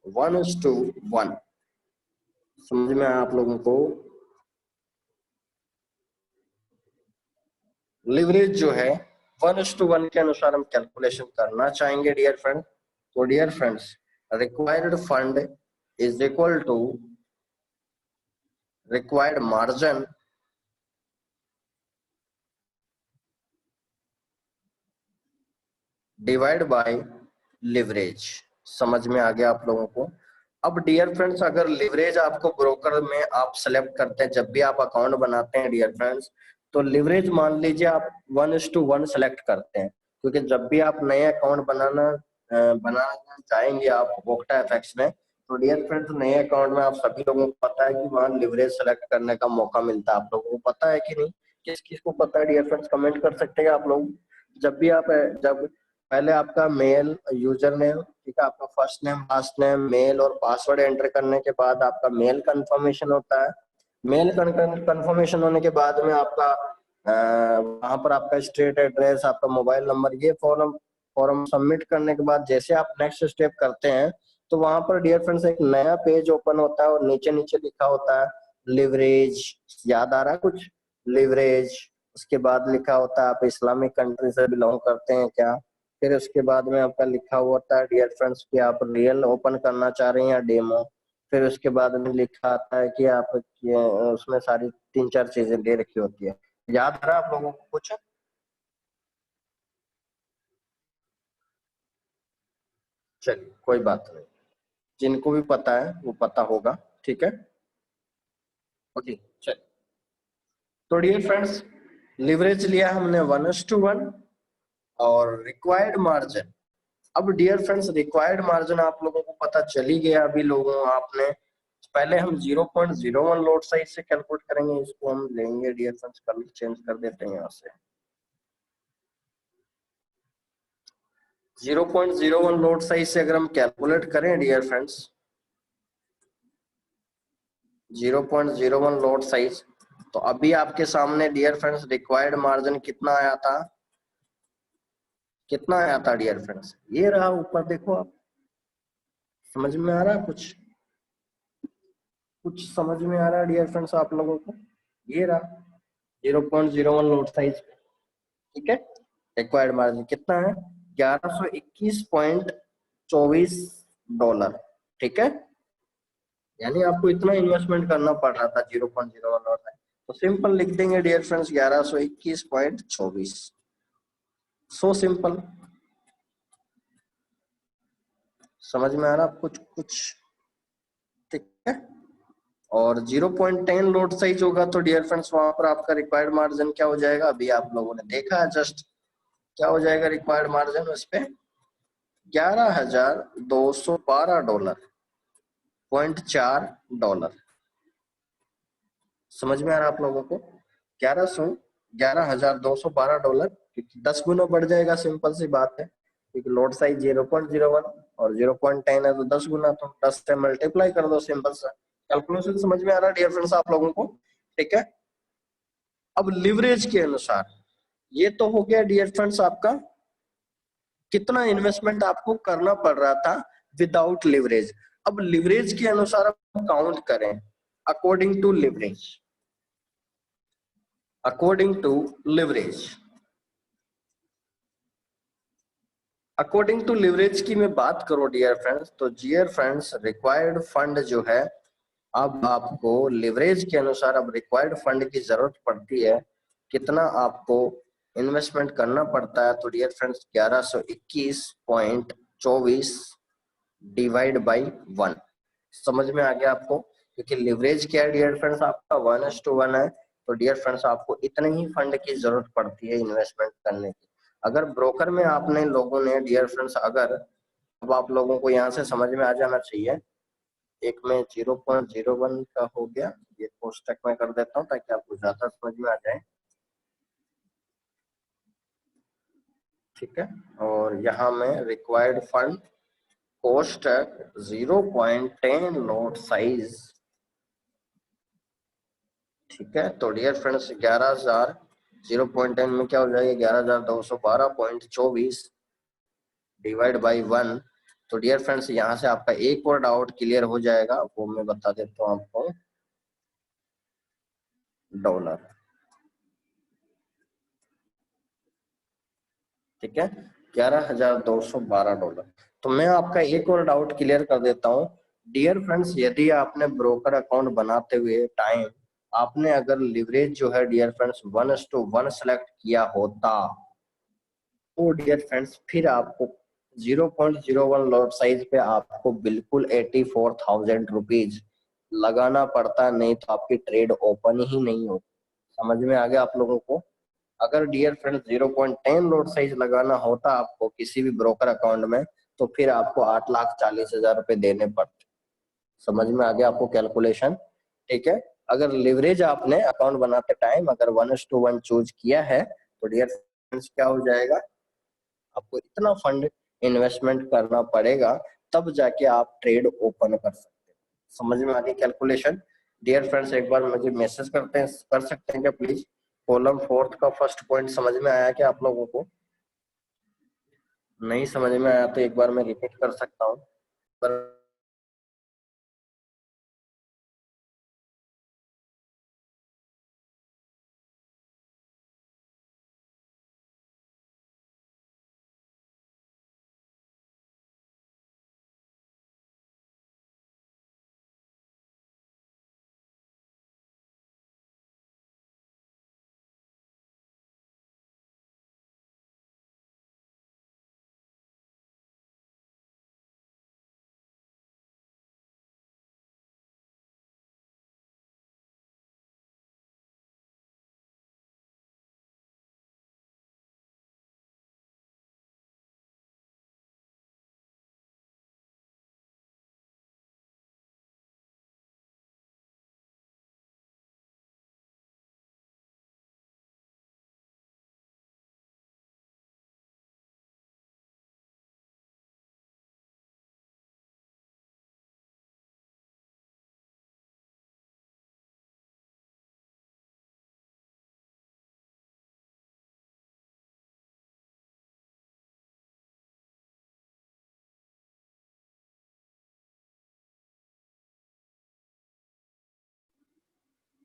1:1। समझ में आया आप लोगों को? लिवरेज जो है 1:1 के अनुसार हम कैलकुलेशन करना चाहेंगे डियर फ्रेंड। तो dear friends required fund is equal to required margin divide by leverage. समझ में आ गया आप लोगों को? अब डियर फ्रेंड्स अगर लिवरेज आपको ब्रोकर में आप सेलेक्ट करते हैं, जब भी आप अकाउंट बनाते हैं डियर फ्रेंड्स, तो लिवरेज मान लीजिए आप 1:1 सेलेक्ट करते हैं, क्योंकि जब भी आप नए अकाउंट बनाना चाहेंगे आप वोक्टा एफएक्स में, तो डियर फ्रेंड्स नए अकाउंट में आप सभी लोगों को पता है कि वहाँ लिवरेज सेलेक्ट करने का मौका मिलता है। आप लोगों को पता है कि नहीं? किस किस को पता है डियर फ्रेंड्स, कमेंट कर सकते हैं आप लोग। जब भी आप जब पहले आपका मेल यूजर नेम, ठीक है, आपका first name last name mail और पासवर्ड एंटर करने के बाद आपका मेल कंफर्मेशन होता है। मेल कंफर्मेशन होने के बाद में आपका वहां पर आपका स्ट्रीट एड्रेस, आपका मोबाइल नंबर, ये फॉर्म फॉर्म सबमिट करने के बाद जैसे आप नेक्स्ट स्टेप करते हैं, तो वहां पर डियर फ्रेंड्स एक नया पेज ओपन होता है और नीचे नीचे लिखा होता है लिवरेज। याद आ रहा है कुछ? लिवरेज। उसके बाद लिखा होता है आप इस्लामिक कंट्री से बिलोंग करते हैं क्या। फिर उसके बाद में आपका लिखा हुआ होता है डियर फ्रेंड्स कि आप रियल ओपन करना चाह रहे हैं या डेमो। फिर उसके बाद में लिखा आता है कि आप उसमें सारी 3-4 चीजें दे रखी होती है। याद आ रहा है आप लोगों को कुछ? चलिए कोई बात नहीं, जिनको भी पता है वो पता होगा, ठीक है। ओके चलिए, तो डियर फ्रेंड्स लिवरेज लिया हमने 1:1 और रिक्वायर्ड मार्जिन। अब डियर फ्रेंड्स रिक्वायर्ड मार्जिन आप लोगों को पता चल ही गया, अभी लोगों आपने पहले हम 0.01 लोड साइज से कैलकुलेट करेंगे, इसको हम लेंगे डियर फ्रेंड्स, कलर चेंज कर देते हैं यहाँ से। 0.01 लोड साइज से अगर हम कैलकुलेट करें डियर फ्रेंड्स, 0.01 लोड साइज, तो अभी आपके सामने डियर फ्रेंड्स रिक्वायर्ड मार्जिन कितना आया था, कितना आया था डियर फ्रेंड्स, ये रहा ऊपर देखो आप, समझ में आ रहा है कुछ, कुछ समझ में आ रहा है डियर फ्रेंड्स आप लोगों को, ये रहा 0.01 लोड साइज, ठीक है। रिक्वायर्ड मार्जिन कितना है, 1121.24 डॉलर, ठीक है। यानी आपको इतना इन्वेस्टमेंट करना पड़ रहा था 0.01 लोड साइज, तो सिंपल लिख देंगे डियर फ्रेंड्स 1121.24, सो सिंपल। समझ में आ रहा कुछ कुछ, ठीक है। और 0.10 लोड साइज होगा तो डियर फ्रेंड्स वहां पर आपका रिक्वायर्ड मार्जिन क्या हो जाएगा, अभी आप लोगों ने देखा है जस्ट, क्या हो जाएगा रिक्वायर्ड मार्जिन उस पे, $11,212.4, समझ में आ रहा आप लोगों को, 11,212 डॉलर, क्योंकि 10 गुना बढ़ जाएगा, सिंपल सी बात है, क्योंकि लोड साइज 0.01 और 0.10 है तो 10 गुना, तो 10 से मल्टीप्लाई कर दो, सिंपल सा कैलकुलेशन। समझ में आ रहा है डियर फ्रेंड्स आप लोगों को, ठीक है। अब लिवरेज के अनुसार, ये तो हो गया डियर फ्रेंड्स आपका कितना इन्वेस्टमेंट आपको करना पड़ रहा था विदाउट लिवरेज। अब लिवरेज के अनुसार आप काउंट करें, according to leverage, according to leverage, according to leverage की मैं बात करूं डियर फ्रेंड्स, तो डियर फ्रेंड्स रिक्वायर्ड फंड जो है, अब आपको लिवरेज के अनुसार अब रिक्वायर्ड फंड की जरूरत पड़ती है, कितना आपको इन्वेस्टमेंट करना पड़ता है, तो डियर फ्रेंड्स 1121.24 डिवाइड बाई 1, समझ में आ गया आपको, क्योंकि लिवरेज क्या है डियर फ्रेंड्स आपका 1:1 है, तो डियर फ्रेंड्स आपको इतने ही फंड की जरूरत पड़ती है इन्वेस्टमेंट करने की। अगर ब्रोकर में आपने लोगों ने डियर फ्रेंड्स, अगर अब आप लोगों को यहाँ से समझ में आ जाना चाहिए, एक में 0.01 का हो गया, ये कोष्टक में कर देता हूँ ताकि आपको ज्यादा समझ में आ जाए, ठीक है। और यहाँ में रिक्वायर्ड फंड कोष्टक 0.10 लॉट साइज, ठीक है। तो डियर फ्रेंड्स 11,000, 0.10 में क्या हो जाएगा 11,212.24 डिवाइड बाई 1, तो डियर फ्रेंड्स यहाँ से आपका एक और डाउट क्लियर हो जाएगा, वो मैं बता देता हूँ आपको, डॉलर, ठीक है, $11,212। तो मैं आपका एक और डाउट क्लियर कर देता हूँ डियर फ्रेंड्स, यदि आपने ब्रोकर अकाउंट बनाते हुए टाइम आपने अगर लिवरेज जो है डियर फ्रेंड्स 1:1 सेलेक्ट किया होता, तो डियर फ्रेंड्स फिर आपको 0.01 लॉट साइज पे आपको बिल्कुल 84,000 रुपीज लगाना पड़ता, नहीं तो आपकी ट्रेड ओपन ही नहीं होती। समझ में आ गया आप लोगों को, अगर डियर फ्रेंड्स 0.10 लॉट साइज लगाना होता आपको किसी भी ब्रोकर अकाउंट में, तो फिर आपको 8,40,000 रुपए देने पड़ते। समझ में आ गया आपको कैलकुलेशन, ठीक है। अगर लिवरेज आपने अकाउंट बनाते टाइम अगर 1:1 चूज किया है, तो डियर फ्रेंड्स क्या हो जाएगा, आपको इतना फंड इन्वेस्टमेंट करना पड़ेगा, तब जाके आप ट्रेड ओपन कर सकते हैं। समझ में आ गई कैलकुलेशन डियर फ्रेंड्स, एक बार मुझे मैसेज करते हैं, कर सकते हैं क्या प्लीज, कॉलम 4 का फर्स्ट पॉइंट समझ में आया क्या आप लोगों को, नहीं समझ में आया तो एक बार मैं रिपीट कर सकता हूँ पर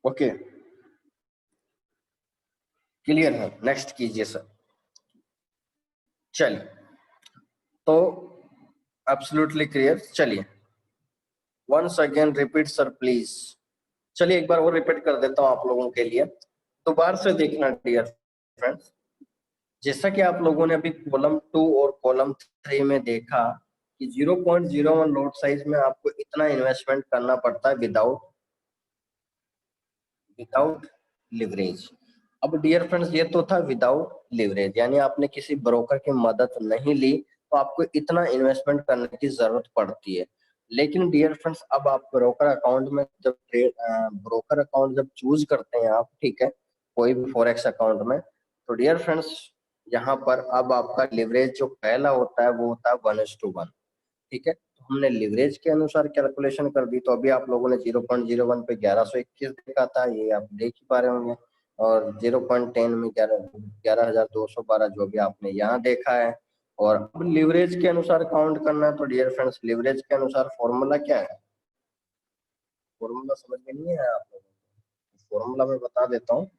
ओके, क्लियर है? नेक्स्ट कीजिए सर। चलिए, तो एब्सोल्युटली क्लियर। चलिए, once again repeat sir please. चलिए एक बार और रिपीट कर देता हूं आप लोगों के लिए, दोबारा से देखना डियर फ्रेंड्स। जैसा कि आप लोगों ने अभी कॉलम 2 और कॉलम 3 में देखा कि 0.01 लॉट साइज में आपको इतना इन्वेस्टमेंट करना पड़ता है विदाउट विदाउट लिवरेज। अब डियर फ्रेंड्स ये तो था विदाउट लिवरेज, यानी आपने किसी ब्रोकर की मदद नहीं ली तो आपको इतना इन्वेस्टमेंट करने की जरूरत पड़ती है। लेकिन डियर फ्रेंड्स अब आप ब्रोकर अकाउंट में जब ब्रोकर अकाउंट जब चूज करते हैं आप, ठीक है, कोई भी फॉरेक्स अकाउंट में, तो डियर फ्रेंड्स यहाँ पर अब आपका लिवरेज जो पहला होता है वो होता है 1:1। ठीक है, तो हमने लिवरेज के अनुसार कैलकुलेशन कर दी, तो अभी आप लोगों ने 0.01 पे 1121 देखा था, ये आप देख ही पा रहे होंगे। और 0.10 में 11,212 जो भी आपने यहाँ देखा है। और अब लिवरेज के अनुसार काउंट करना है, तो डियर फ्रेंड्स लिवरेज के अनुसार फॉर्मूला क्या है? फॉर्मूला समझ में नहीं है आप लोगों को? फॉर्मूला मैं बता देता हूँ।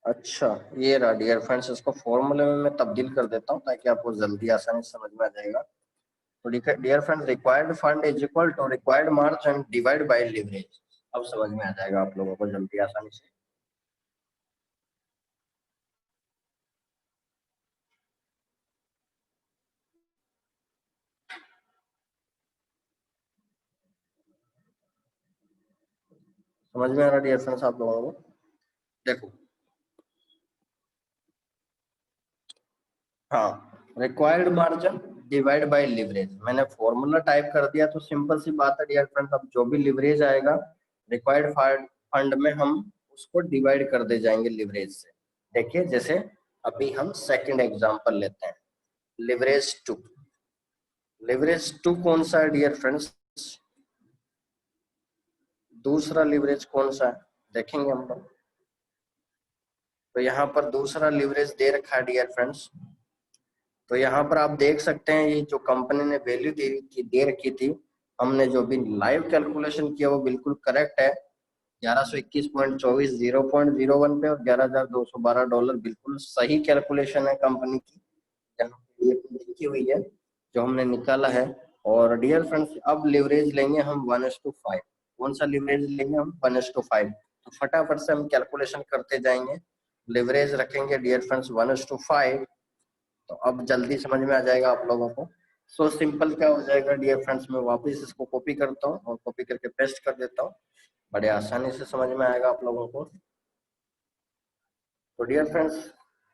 अच्छा, ये रहा डियर फ्रेंड्स, इसको फॉर्मूले में मैं तब्दील कर देता हूँ ताकि आपको जल्दी आसानी से समझ में आ जाएगा। तो dear friends, required fund is equal to required margin divide by leverage. अब समझ में आ जाएगा आप लोगों को जल्दी आसानी से। समझ में आ रहा डियर फ्रेंड्स आप लोगों को? देखो, हाँ, required margin divide by leverage, मैंने फॉर्मूला टाइप कर दिया तो सिंपल सी बात है डियर फ्रेंड्स, अब जो भी लिवरेज आएगा रिक्वायर्ड फंड में हम उसको डिवाइड कर दे जाएंगे लिवरेज से। देखिए, जैसे अभी हम सेकंड एग्जांपल लेते हैं, लिवरेज 2। लिवरेज 2 कौन सा है डियर फ्रेंड्स? दूसरा लिवरेज कौन सा है देखेंगे हम लोग। तो यहाँ पर दूसरा लिवरेज दे रखा है डियर फ्रेंड्स। तो यहाँ पर आप देख सकते हैं ये जो कंपनी ने वैल्यू दे रखी थी, हमने जो भी लाइव कैलकुलेशन किया वो बिल्कुल करेक्ट है। 1121.24 0.01 पे और $11,212 बिल्कुल सही कैलकुलेशन है कंपनी की, यहाँ पे ये लिखी हुई है जो हमने निकाला है। और डियर फ्रेंड्स अब लिवरेज लेंगे हम 1:5। कौन सा लिवरेज लेंगे हम? 1:5। तो फटाफट से हम कैलकुलेशन करते जाएंगे। लिवरेज रखेंगे डियर फ्रेंड्स 1:5, तो अब जल्दी समझ में आ जाएगा आप लोगों को। सो सिंपल क्या हो जाएगा डियर फ्रेंड्स, मैं वापस इसको कॉपी करता हूँ और कॉपी करके पेस्ट कर देता हूँ, बड़े आसानी से समझ में आएगा आप लोगों को। तो डियर फ्रेंड्स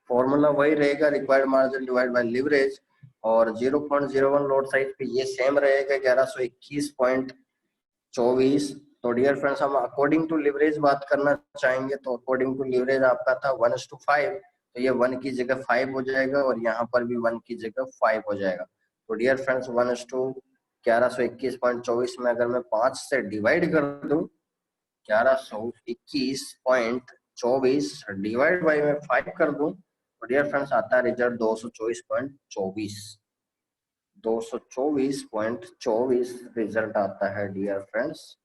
फॉर्मूला वही रहेगा, required margin divide by leverage. और 0.01 लॉट साइज पे ये सेम रहेगा 1121.24। तो डियर फ्रेंड्स हम अकॉर्डिंग टू लिवरेज बात करना चाहेंगे, तो अकॉर्डिंग टू लिवरेज आपका था 1:5, तो ये 1 की जगह 5 हो जाएगा और यहाँ पर भी 1 की जगह 5 हो जाएगा। तो डियर फ्रेंड्स 1:1121.24 में अगर मैं 5 से डिवाइड कर दूं, 1121.24 डिवाइड बाई में 5 कर दूं, तो डियर फ्रेंड्स आता है रिजल्ट 224.24। 224.24 रिजल्ट आता है डियर फ्रेंड्स,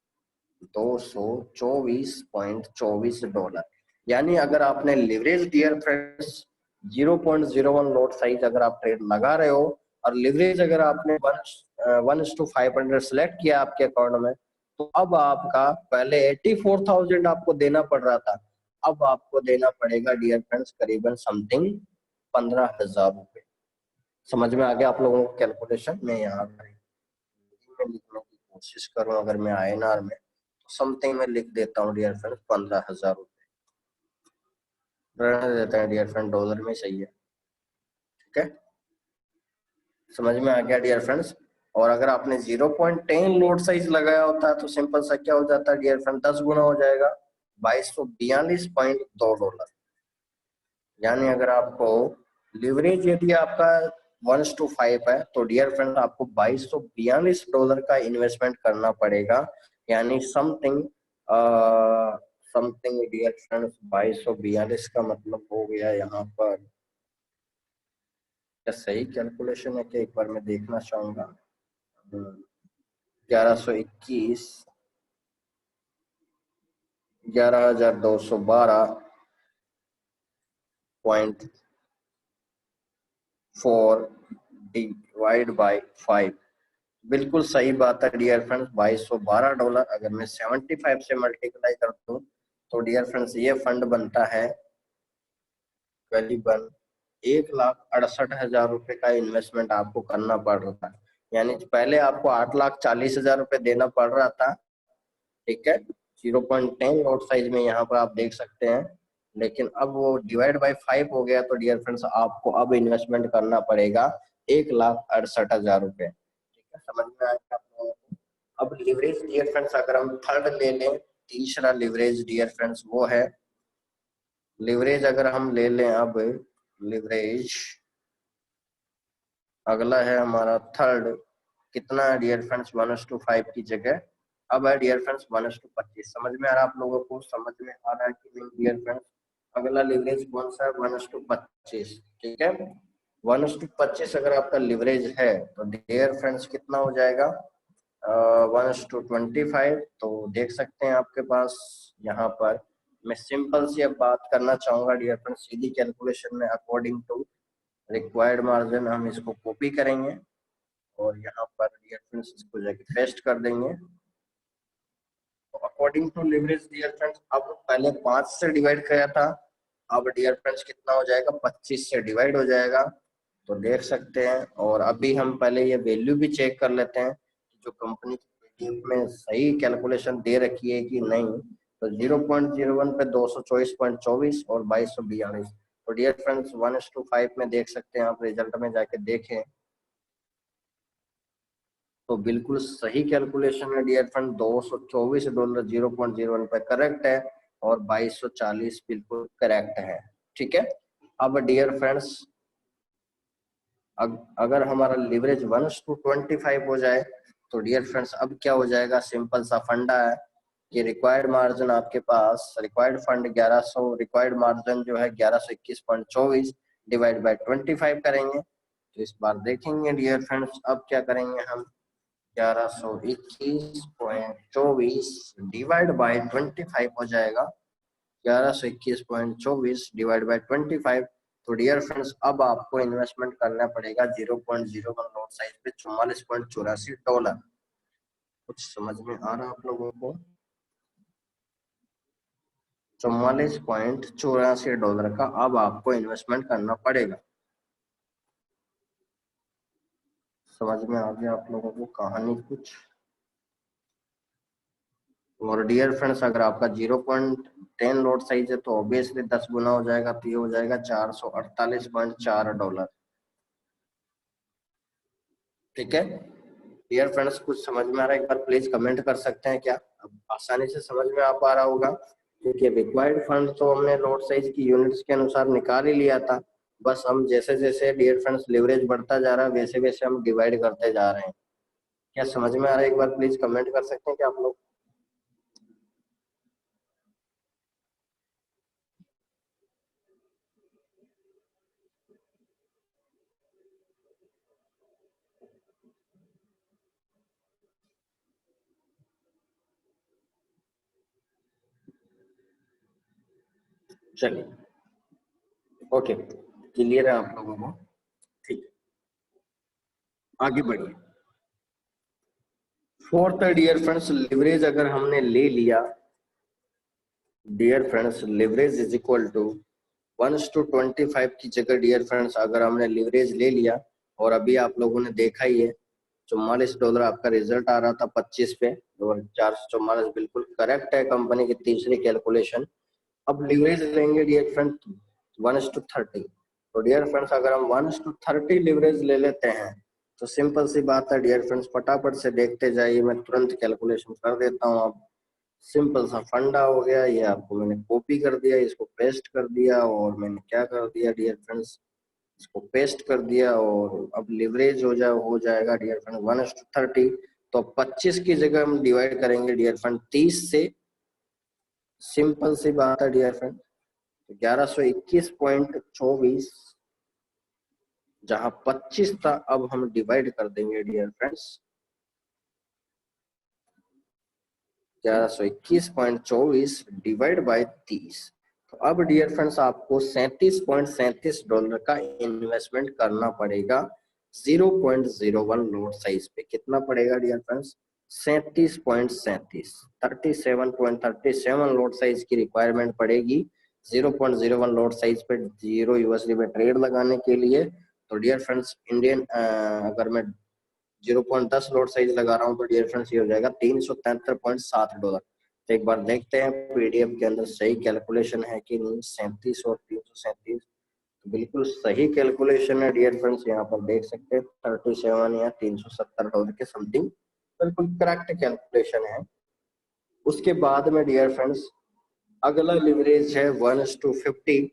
$224.24। यानी अगर आपने leverage dear friends 0.01 lot size अगर आप ट्रेड लगा रहे हो और लिवरेज अगर आपने 1:500 सेलेक्ट किया आपके अकाउंट में, तो अब आपका पहले 84,000 आपको देना पड़ रहा था, अब आपको देना पड़ेगा डियर फ्रेंड्स करीबन समथिंग 15,000 रुपए। समझ में आ गया आप लोगों को कैलकुलेशन? मैं यहाँ लिखने की कोशिश करूँ अगर मैं INR में, तो समथिंग में लिख देता हूँ डियर फ्रेंड्स 15,000 रुपए, रहने देते हैं डियर फ्रेंड, डॉलर में सही है। ठीक है, समझ में आ गया डियर फ्रेंड्स। और अगर आपने 0.10 लोड साइज लगाया होता है तो सिंपल सा क्या हो जाता है डियर फ्रेंड, 10 गुना हो जाएगा, $2242.2। यानी अगर आपको लिवरेज यदि आपका 1:5 है तो डियर फ्रेंड आपको $2242 का इन्वेस्टमेंट करना पड़ेगा। यानी समथिंग समथिंग डियर फ्रेंड्स 2242 का मतलब हो गया यहाँ पर, क्या सही कैलकुलेशन है कि एक बार मैं देखना चाहूंगा। 1121 11,212.4 डिवाइड बाई 5। बिल्कुल सही बात है डियर फ्रेंड्स, $2212। अगर मैं 75 से मल्टीप्लाई करता हूँ तो डियर फ्रेंड्स ये फंड बनता है करीबन 1,68,000 रुपए का इन्वेस्टमेंट आपको करना पड़ रहा है। यानी पहले आपको 8,40,000 रुपए देना पड़ रहा था, ठीक है, 0.10 नोट साइज में यहाँ पर आप देख सकते हैं। लेकिन अब वो डिवाइड बाय 5 हो गया, तो डियर फ्रेंड्स आपको अब इन्वेस्टमेंट करना पड़ेगा 1,68,000 रुपए। ठीक है, समझ में आएगा आप लोगों को। अब लिवरेज डियर फ्रेंड्स अगर हम थर्ड ले लें, तीसरा लिवरेज डियर फ्रेंड्स वो है लिवरेज। अगर हम ले लें अब लिवरेज, अगला है हमारा थर्ड, कितना है डियर फ्रेंड्स 1:5 की जगह अब है डियर फ्रेंड्स 1:25। समझ में आ रहा है आप लोगों को, समझ में आ रहा है कि नहीं डियर फ्रेंड्स? अगला लिवरेज कौन सा है? 1:25। ठीक है, 1:25 अगर आपका लिवरेज है तो डियर फ्रेंड्स कितना हो जाएगा 1:25। तो देख सकते हैं आपके पास यहाँ पर मैं सिंपल सी अब बात करना चाहूंगा डियर फ्रेंड्स, सीधी कैलकुलेशन में अकॉर्डिंग टू रिक्वायर्ड मार्जिन हम इसको कॉपी करेंगे और यहाँ पर डियर फ्रेंड्स इसको जाके पेस्ट कर देंगे। तो according to leverage dear friends अब पहले 5 से डिवाइड किया था, अब डियर फ्रेंड्स कितना हो जाएगा 25 से डिवाइड हो जाएगा। तो देख सकते हैं, और अभी हम पहले ये वैल्यू भी चेक कर लेते हैं जो कंपनी पीडीएफ में सही कैलकुलेशन दे रखी है कि नहीं। तो 0.01 पे 224.24 और 2242। तो डियर फ्रेंड्स 1:5 में देख सकते हैं आप, रिजल्ट में जाके देखें तो बिल्कुल सही कैलकुलेशन है डियर फ्रेंड, $224 0.01 पे करेक्ट है और 2240 बिल्कुल करेक्ट है। ठीक है, अब डियर फ्रेंड्स अगर हमारा लिवरेज 1:25 हो जाए तो डियर फ्रेंड्स अब क्या हो जाएगा, सिंपल सा फंडा है कि रिक्वायर्ड मार्जिन आपके पास, रिक्वायर्ड फंड 1100, रिक्वायर्ड मार्जिन जो है 1121.24 डिवाइड बाय 25 करेंगे। तो इस बार देखेंगे डियर फ्रेंड्स अब क्या करेंगे हम, 1121.24 डिवाइड बाय 25 हो जाएगा 1121.24 डिवाइड बाय 25। तो डियर फ्रेंड्स अब आपको इन्वेस्टमेंट करना पड़ेगा 0.01 नोट साइज पे $44.84। कुछ समझ में आ रहा आप लोगों को? $44.84 का अब आपको इन्वेस्टमेंट करना पड़ेगा। समझ में आ गया आप लोगों को कहानी कुछ? और डियर फ्रेंड्स अगर आपका 0.10 लॉट साइज है तो ऑब्वियसली 10 गुना हो जाएगा, तो ये हो जाएगा $448.4। ठीक है डियर फ्रेंड्स, कुछ समझ में आ रहा है? एक बार प्लीज कमेंट कर सकते हैं क्या? अब आसानी से समझ में आ पा रहा होगा, क्योंकि रिक्वायर्ड फंड तो हमने लॉट साइज की यूनिट्स के अनुसार निकाल ही लिया था। बस हम जैसे जैसे डियर फ्रेंड्स लिवरेज बढ़ता जा रहा है वैसे वैसे हम डिवाइड करते जा रहे हैं। क्या समझ में आ रहा है? एक बार प्लीज कमेंट कर सकते हैं क्या आप लोग? चलिए, ओके, क्लियर है आप लोगों को? ठीक, आगे बढ़िए। फोर्थ डियर फ्रेंड्स, लिवरेज अगर हमने ले लिया dear friends, leverage is equal to 1:25 की जगह डियर फ्रेंड्स अगर हमने लिवरेज ले लिया, और अभी आप लोगों ने देखा ही है $44 आपका रिजल्ट आ रहा था 25 पे, और 444 बिल्कुल करेक्ट है कंपनी की तीसरी कैलकुलेशन। अब लिवरेज लेंगे डियर फ्रेंड 1:30। तो डियर फ्रेंड्स अगर हम 1:30 लिवरेज ले लेते हैं तो सिंपल सी बात है डियर फ्रेंड्स, फटाफट से देखते जाइए, मैं तुरंत कैलकुलेशन कर देता हूँ। अब सिंपल सा फंडा हो गया, ये आपको मैंने कॉपी कर दिया, इसको पेस्ट कर दिया, और मैंने क्या कर दिया डियर फ्रेंड्स, इसको पेस्ट कर दिया, और अब लिवरेज हो जाएगा डियर फ्रेंड 1:30। तो 25 की जगह हम डिवाइड करेंगे डियर फ्रेंड 30 से। सिंपल सी बात है डियर फ्रेंड, 1121.24 जहां 25 था अब हम डिवाइड कर देंगे डियर फ्रेंड्स 1121.24 डिवाइड बाय 30। तो अब डियर फ्रेंड्स आपको $37.37 का इन्वेस्टमेंट करना पड़ेगा 0.01 लोड साइज पे। कितना पड़ेगा डियर फ्रेंड्स? 37.37, 37.37 लोड साइज की रिक्वायरमेंट पड़ेगी 0.01 लोड साइज पे $0 में ट्रेड लगाने के लिए। तो डियर फ्रेंड्स इंडियन अगर मैं 0.10 लोड साइज लगा रहा हूँ तो डियर फ्रेंड्स ये हो जाएगा $373.7। तो एक बार देखते हैं पीडीएफ के अंदर सही कैलकुलेशन है कि नहीं। 37 और 337 तो बिल्कुल सही कैलकुलेशन है डियर फ्रेंड्स। यहाँ पर देख सकते हैं 37 या $370 के समथिंग बिल्कुल करेक्ट कैलकुलेशन है। उसके बाद में डियर फ्रेंड्स अगला लिवरेज है 1:50।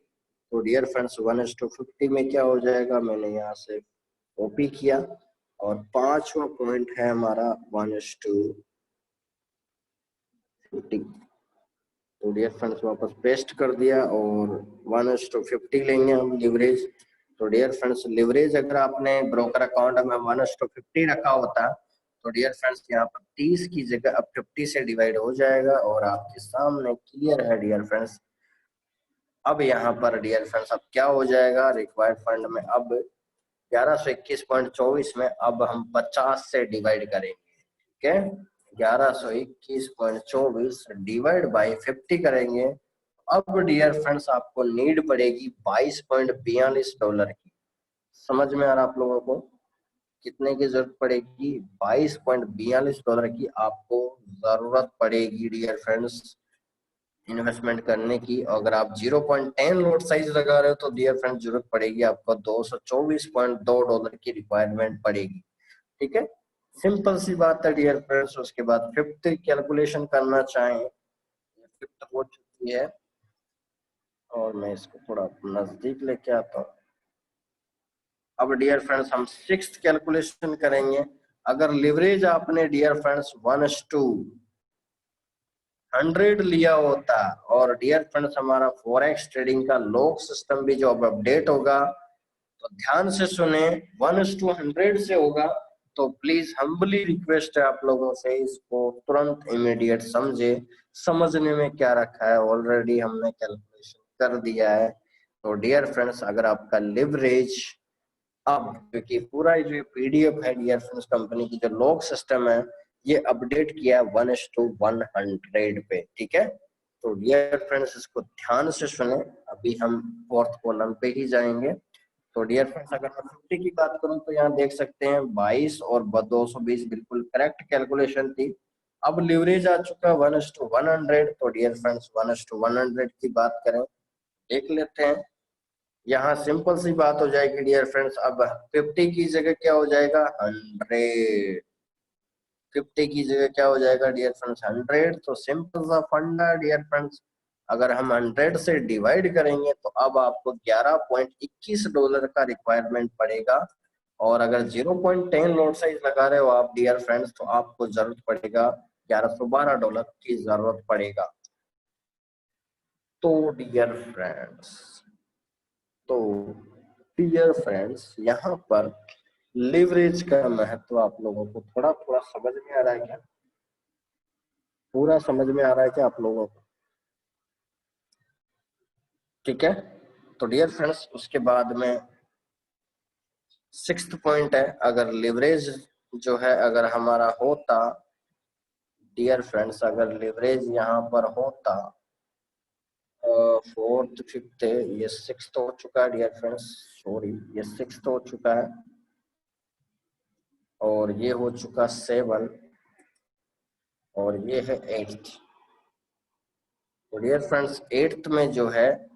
तो डियर फ्रेंड्स 1:50 में क्या हो जाएगा, मैंने यहाँ से कॉपी किया और पांचवा पॉइंट है हमारा 1:50। तो डियर फ्रेंड्स वापस पेस्ट कर दिया और 1:50 लेंगे हम लिवरेज। तो डियर फ्रेंड्स लिवरेज अगर आपने ब्रोकर अकाउंट में 1:50 रखा होता तो डियर फ्रेंड्स यहाँ पर 30 की जगह अब 50 से डिवाइड हो जाएगा और आपके सामने क्लियर है डियर फ्रेंड्स। अब यहाँ पर डियर फ्रेंड्स अब क्या हो जाएगा रिक्वायर्ड फंड में, अब 1121.24 में अब हम 50 से डिवाइड करेंगे। ठीक है, 1121.24 डिवाइड बाई 50 करेंगे। अब डियर फ्रेंड्स आपको नीड पड़ेगी $22.42 की। समझ में आ रहा आप लोगों को कितने की जरूरत पड़ेगी? $22.42 की आपको जरूरत पड़ेगी डियर फ्रेंड्स इन्वेस्टमेंट करने की। अगर आप 0.10 लोड साइज लगा रहे हो तो डियर फ्रेंड्स जरूरत पड़ेगी आपको $224.2 की रिक्वायरमेंट पड़ेगी। ठीक है, सिंपल सी बात है डियर फ्रेंड्स। उसके बाद फिफ्थ कैलकुलेशन करना चाहें, फिफ्थ हो चुकी है और मैं इसको थोड़ा नजदीक लेके आता हूँ। अब डियर फ्रेंड्स हम सिक्स्थ कैलकुलेशन करेंगे। अगर लिवरेज आपने डियर फ्रेंड्स 1:100 लिया होता और डियर फ्रेंड्स हमारा फॉरेक्स ट्रेडिंग का लॉक सिस्टम भी जो अब अपडेट होगा तो ध्यान से सुने 1:100 से होगा। तो प्लीज हम्बली रिक्वेस्ट है आप लोगों से इसको तुरंत इमीडिएट समझे। समझने में क्या रखा है, ऑलरेडी हमने कैलकुलेशन कर दिया है। तो डियर फ्रेंड्स अगर आपका लिवरेज अब क्योंकि पूरा जो पीडीएफ है डियर फ्रेंड्स कंपनी की जो लॉग सिस्टम है ये अपडेट किया 1:100 पे। ठीक है, तो डियर फ्रेंड्स इसको ध्यान से सुने। अभी हम फोर्थ कॉलम पे ही जाएंगे। तो डियर फ्रेंड्स अगर मैं 50 की बात करूं तो यहाँ देख सकते हैं 22 और 220 बिल्कुल करेक्ट कैलकुलेशन थी। अब लिवरेज आ चुका 1:100। तो डियर फ्रेंड्स 1:100 की बात करें, देख लेते हैं। यहाँ सिंपल सी बात हो जाएगी डियर फ्रेंड्स। अब 50 की जगह क्या हो जाएगा 100, 50 की जगह क्या हो जाएगा डियर फ्रेंड्स 100। तो सिंपल सा फंडा डियर फ्रेंड्स, अगर हम 100 से डिवाइड करेंगे तो अब आपको $11.21 का रिक्वायरमेंट पड़ेगा। और अगर 0.10 लॉट साइज लगा रहे हो आप डियर फ्रेंड्स तो आपको जरूरत पड़ेगा $1112 की जरूरत पड़ेगा। तो डियर फ्रेंड्स यहाँ पर लिवरेज का महत्व आप लोगों को थोड़ा थोड़ा समझ में आ रहा है क्या? पूरा समझ में आ रहा है क्या आप लोगों को? ठीक है, तो डियर फ्रेंड्स उसके बाद में सिक्स्थ पॉइंट है, अगर लिवरेज जो है अगर हमारा होता डियर फ्रेंड्स, अगर लिवरेज यहाँ पर होता फोर्थ फिफ्थ, ये सिक्स्थ हो चुका है डियर फ्रेंड्स, सॉरी ये सिक्स्थ हो चुका है और ये हो चुका 7 और ये है 8th। तो डियर फ्रेंड्स 8th में जो है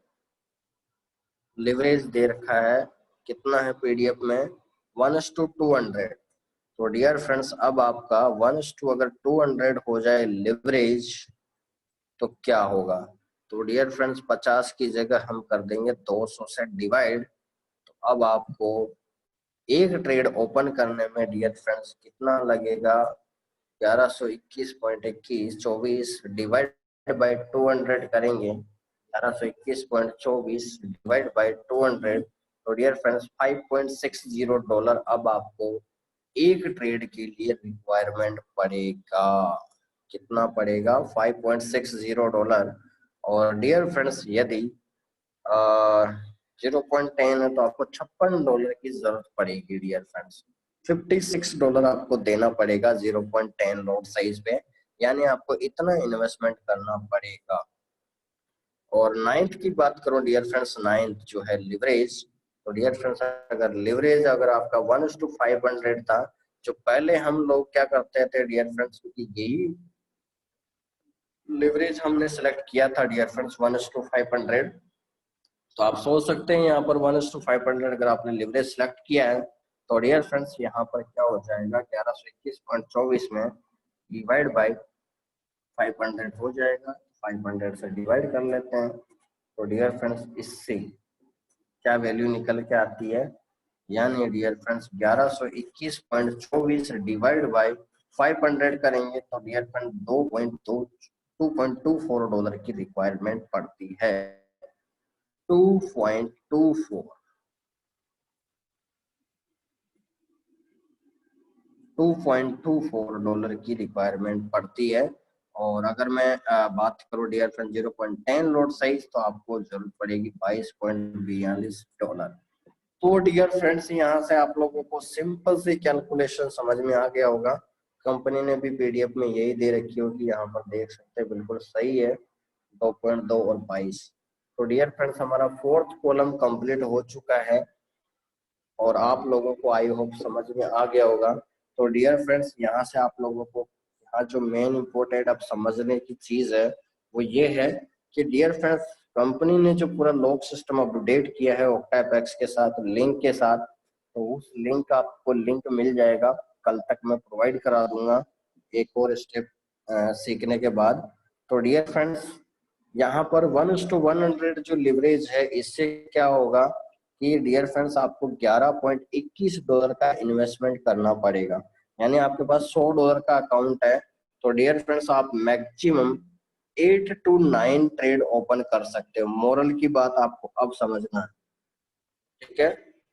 लिवरेज दे रखा है कितना है पीडीएफ में 1:200। तो डियर फ्रेंड्स अब आपका 1:2 अगर 200 हो जाए लिवरेज तो क्या होगा? तो डियर फ्रेंड्स 50 की जगह हम कर देंगे 200 से डिवाइड। तो अब आपको एक ट्रेड ओपन करने में डियर फ्रेंड्स कितना लगेगा? 1121.21 डिवाइड बाई 200 करेंगे, 1121.24 डिवाइड बाई 200। तो डियर फ्रेंड्स $5.60 अब आपको एक ट्रेड के लिए रिक्वायरमेंट पड़ेगा। कितना पड़ेगा, $5.60। और डियर फ्रेंड्स यदि 0.10 है तो आपको $56 की जरूरत पड़ेगी डियर फ्रेंड्स। $56 आपको देना पड़ेगा 0.10 लॉट साइज पे, यानी आपको इतना इन्वेस्टमेंट करना पड़ेगा। और नाइन्थ की बात करो डियर फ्रेंड्स, नाइन्थ जो है लिवरेज। तो डियर फ्रेंड्स अगर लिवरेज अगर आपका 1:500 था, जो पहले हम लोग क्या करते थे डियर फ्रेंड्स, क्योंकि यही लिवरेज हमने सेलेक्ट किया था डियर फ्रेंड्स 1:500। तो आप सोच सकते हैं यहाँ पर 1:500 अगर आपने लिवरेज सेलेक्ट किया है तो डियर फ्रेंड्स यहाँ पर क्या हो जाएगा, 1121.24 में डिवाइड बाई 500 हो जाएगा। 500 से डिवाइड कर लेते हैं तो डियर फ्रेंड्स इससे क्या वैल्यू निकल के आती है, यानी डियर फ्रेंड्स 1121.24 डिवाइड बाई 500 करेंगे तो डियर फ्रेंड $2.24 की रिक्वायरमेंट पड़ती है। 2.24 $2.24 की रिक्वायरमेंट पड़ती है। और अगर मैं बात करूं डियर फ्रेंड 0.10 लॉट साइज तो आपको जरूरत पड़ेगी $22.42। तो डियर फ्रेंड्स यहाँ से आप लोगों को सिंपल सी कैलकुलेशन समझ में आ गया होगा। कंपनी ने भी पीडीएफ में यही दे रखी होगी, यहाँ पर देख सकते हैं बिल्कुल सही है 2.2 और 22। तो डियर फ्रेंड्स हमारा फोर्थ कॉलम कंप्लीट हो चुका है और आप लोगों को आई होप समझ में आ गया होगा। तो डियर फ्रेंड्स यहाँ से आप लोगों को यहाँ जो मेन इम्पोर्टेंट अब समझने की चीज है वो ये है कि डियर फ्रेंड्स कंपनी ने जो पूरा लॉक सिस्टम अपडेट किया है ऑक्टैप एक्स के साथ लिंक के साथ, तो उस लिंक का आपको लिंक मिल जाएगा, कल तक मैं प्रोवाइड करा दूंगा एक और स्टेप सीखने के बाद। तो डियर फ्रेंड्स यहाँ पर 1:100 जो लिवरेज है इससे क्या होगा कि डियर फ्रेंड्स आपको $11.21 का इन्वेस्टमेंट करना पड़ेगा, यानी आपके पास $100 का अकाउंट है तो डियर फ्रेंड्स आप मैक्सिमम 8 to 9 ट्रेड ओपन कर सकते हो। मोरल की बात आपको अब समझना है, ठीक है।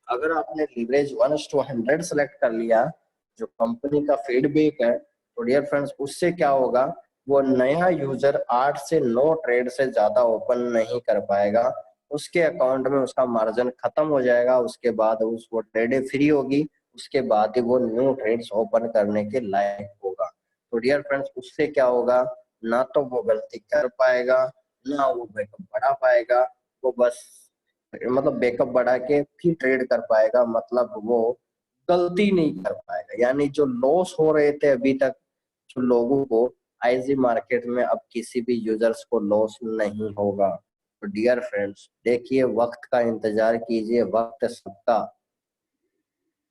अगर आपने लीवरेज 1:100 सेलेक्ट कर लिया, जो कंपनी का फीडबैक है, तो डियर फ्रेंड्स उससे क्या होगा, वो नया यूजर 8 से 9 ट्रेड से ज्यादा ओपन नहीं कर पाएगा, उसके अकाउंट में उसका मार्जिन खत्म हो जाएगा, उसके बाद वो ट्रेड फ्री होगी, उसके बाद ही वो न्यू ट्रेड्स ओपन करने के लायक होगा। तो डियर फ्रेंड्स उससे क्या होगा, ना तो वो गलती कर पाएगा, ना वो बैकअप बढ़ा पाएगा, वो बस मतलब बैकअप बढ़ा के फिर ट्रेड कर पाएगा, मतलब वो गलती नहीं कर पाएगा। यानी जो लॉस हो रहे थे अभी तक जो लोगों को आईजी मार्केट में, अब किसी भी यूजर्स को लॉस नहीं होगा। तो डियर फ्रेंड्स देखिए, वक्त का इंतजार कीजिए, वक्त सबका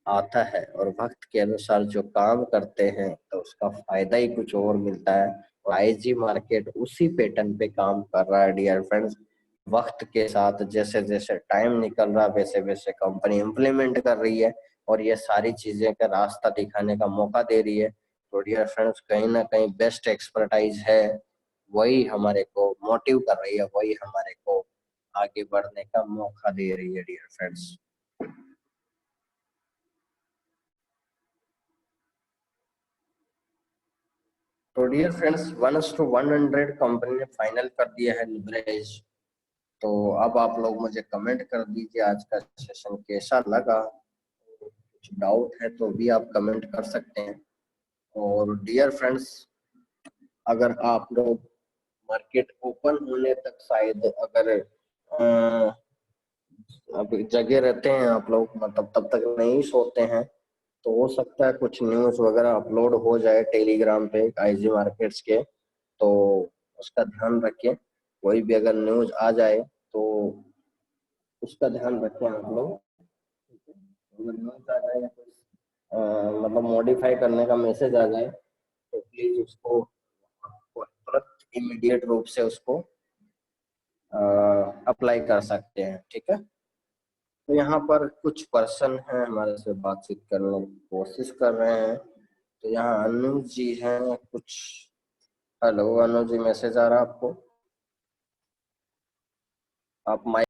आता है और वक्त के अनुसार जो काम करते हैं तो उसका फायदा ही कुछ और मिलता है। और आईजी मार्केट उसी पैटर्न पे काम कर रहा है डियर फ्रेंड्स। वक्त के साथ जैसे जैसे टाइम निकल रहा वैसे वैसे कंपनी इम्प्लीमेंट कर रही है और ये सारी चीजें का रास्ता दिखाने का मौका दे रही है। तो डियर फ्रेंड्स कहीं ना कहीं बेस्ट एक्सपर्टाइज है, वही हमारे को मोटिव कर रही है, वही हमारे को आगे बढ़ने का मौका दे रही है डियर फ्रेंड्स। तो डियर फ्रेंड्स 1:100 कंपनी ने फाइनल कर दिया है लिवरेज। तो अब आप लोग मुझे कमेंट कर दीजिए आज का सेशन कैसा लगा, कुछ डाउट है तो भी आप कमेंट कर सकते हैं। और डियर फ्रेंड्स अगर आप लोग मार्केट ओपन होने तक शायद अगर अब जगह रहते हैं आप लोग, मतलब तब तक नहीं सोते हैं, तो हो सकता है कुछ न्यूज वगैरह अपलोड हो जाए टेलीग्राम पे आईजी मार्केट्स के, तो उसका ध्यान रखें। कोई भी अगर न्यूज आ जाए तो उसका ध्यान रखें आप लोग, ठीक है। अगर न्यूज आ जाए या कुछ मतलब मॉडिफाई करने का मैसेज आ जाए तो प्लीज उसको तुरंत इमीडिएट रूप से उसको अप्लाई कर सकते हैं, ठीक है। तो यहाँ पर कुछ पर्सन हैं हमारे से बातचीत करने की कोशिश कर रहे हैं। तो यहाँ अनु जी हैं कुछ। हेलो अनु जी, मैसेज आ रहा है आपको? आप माइक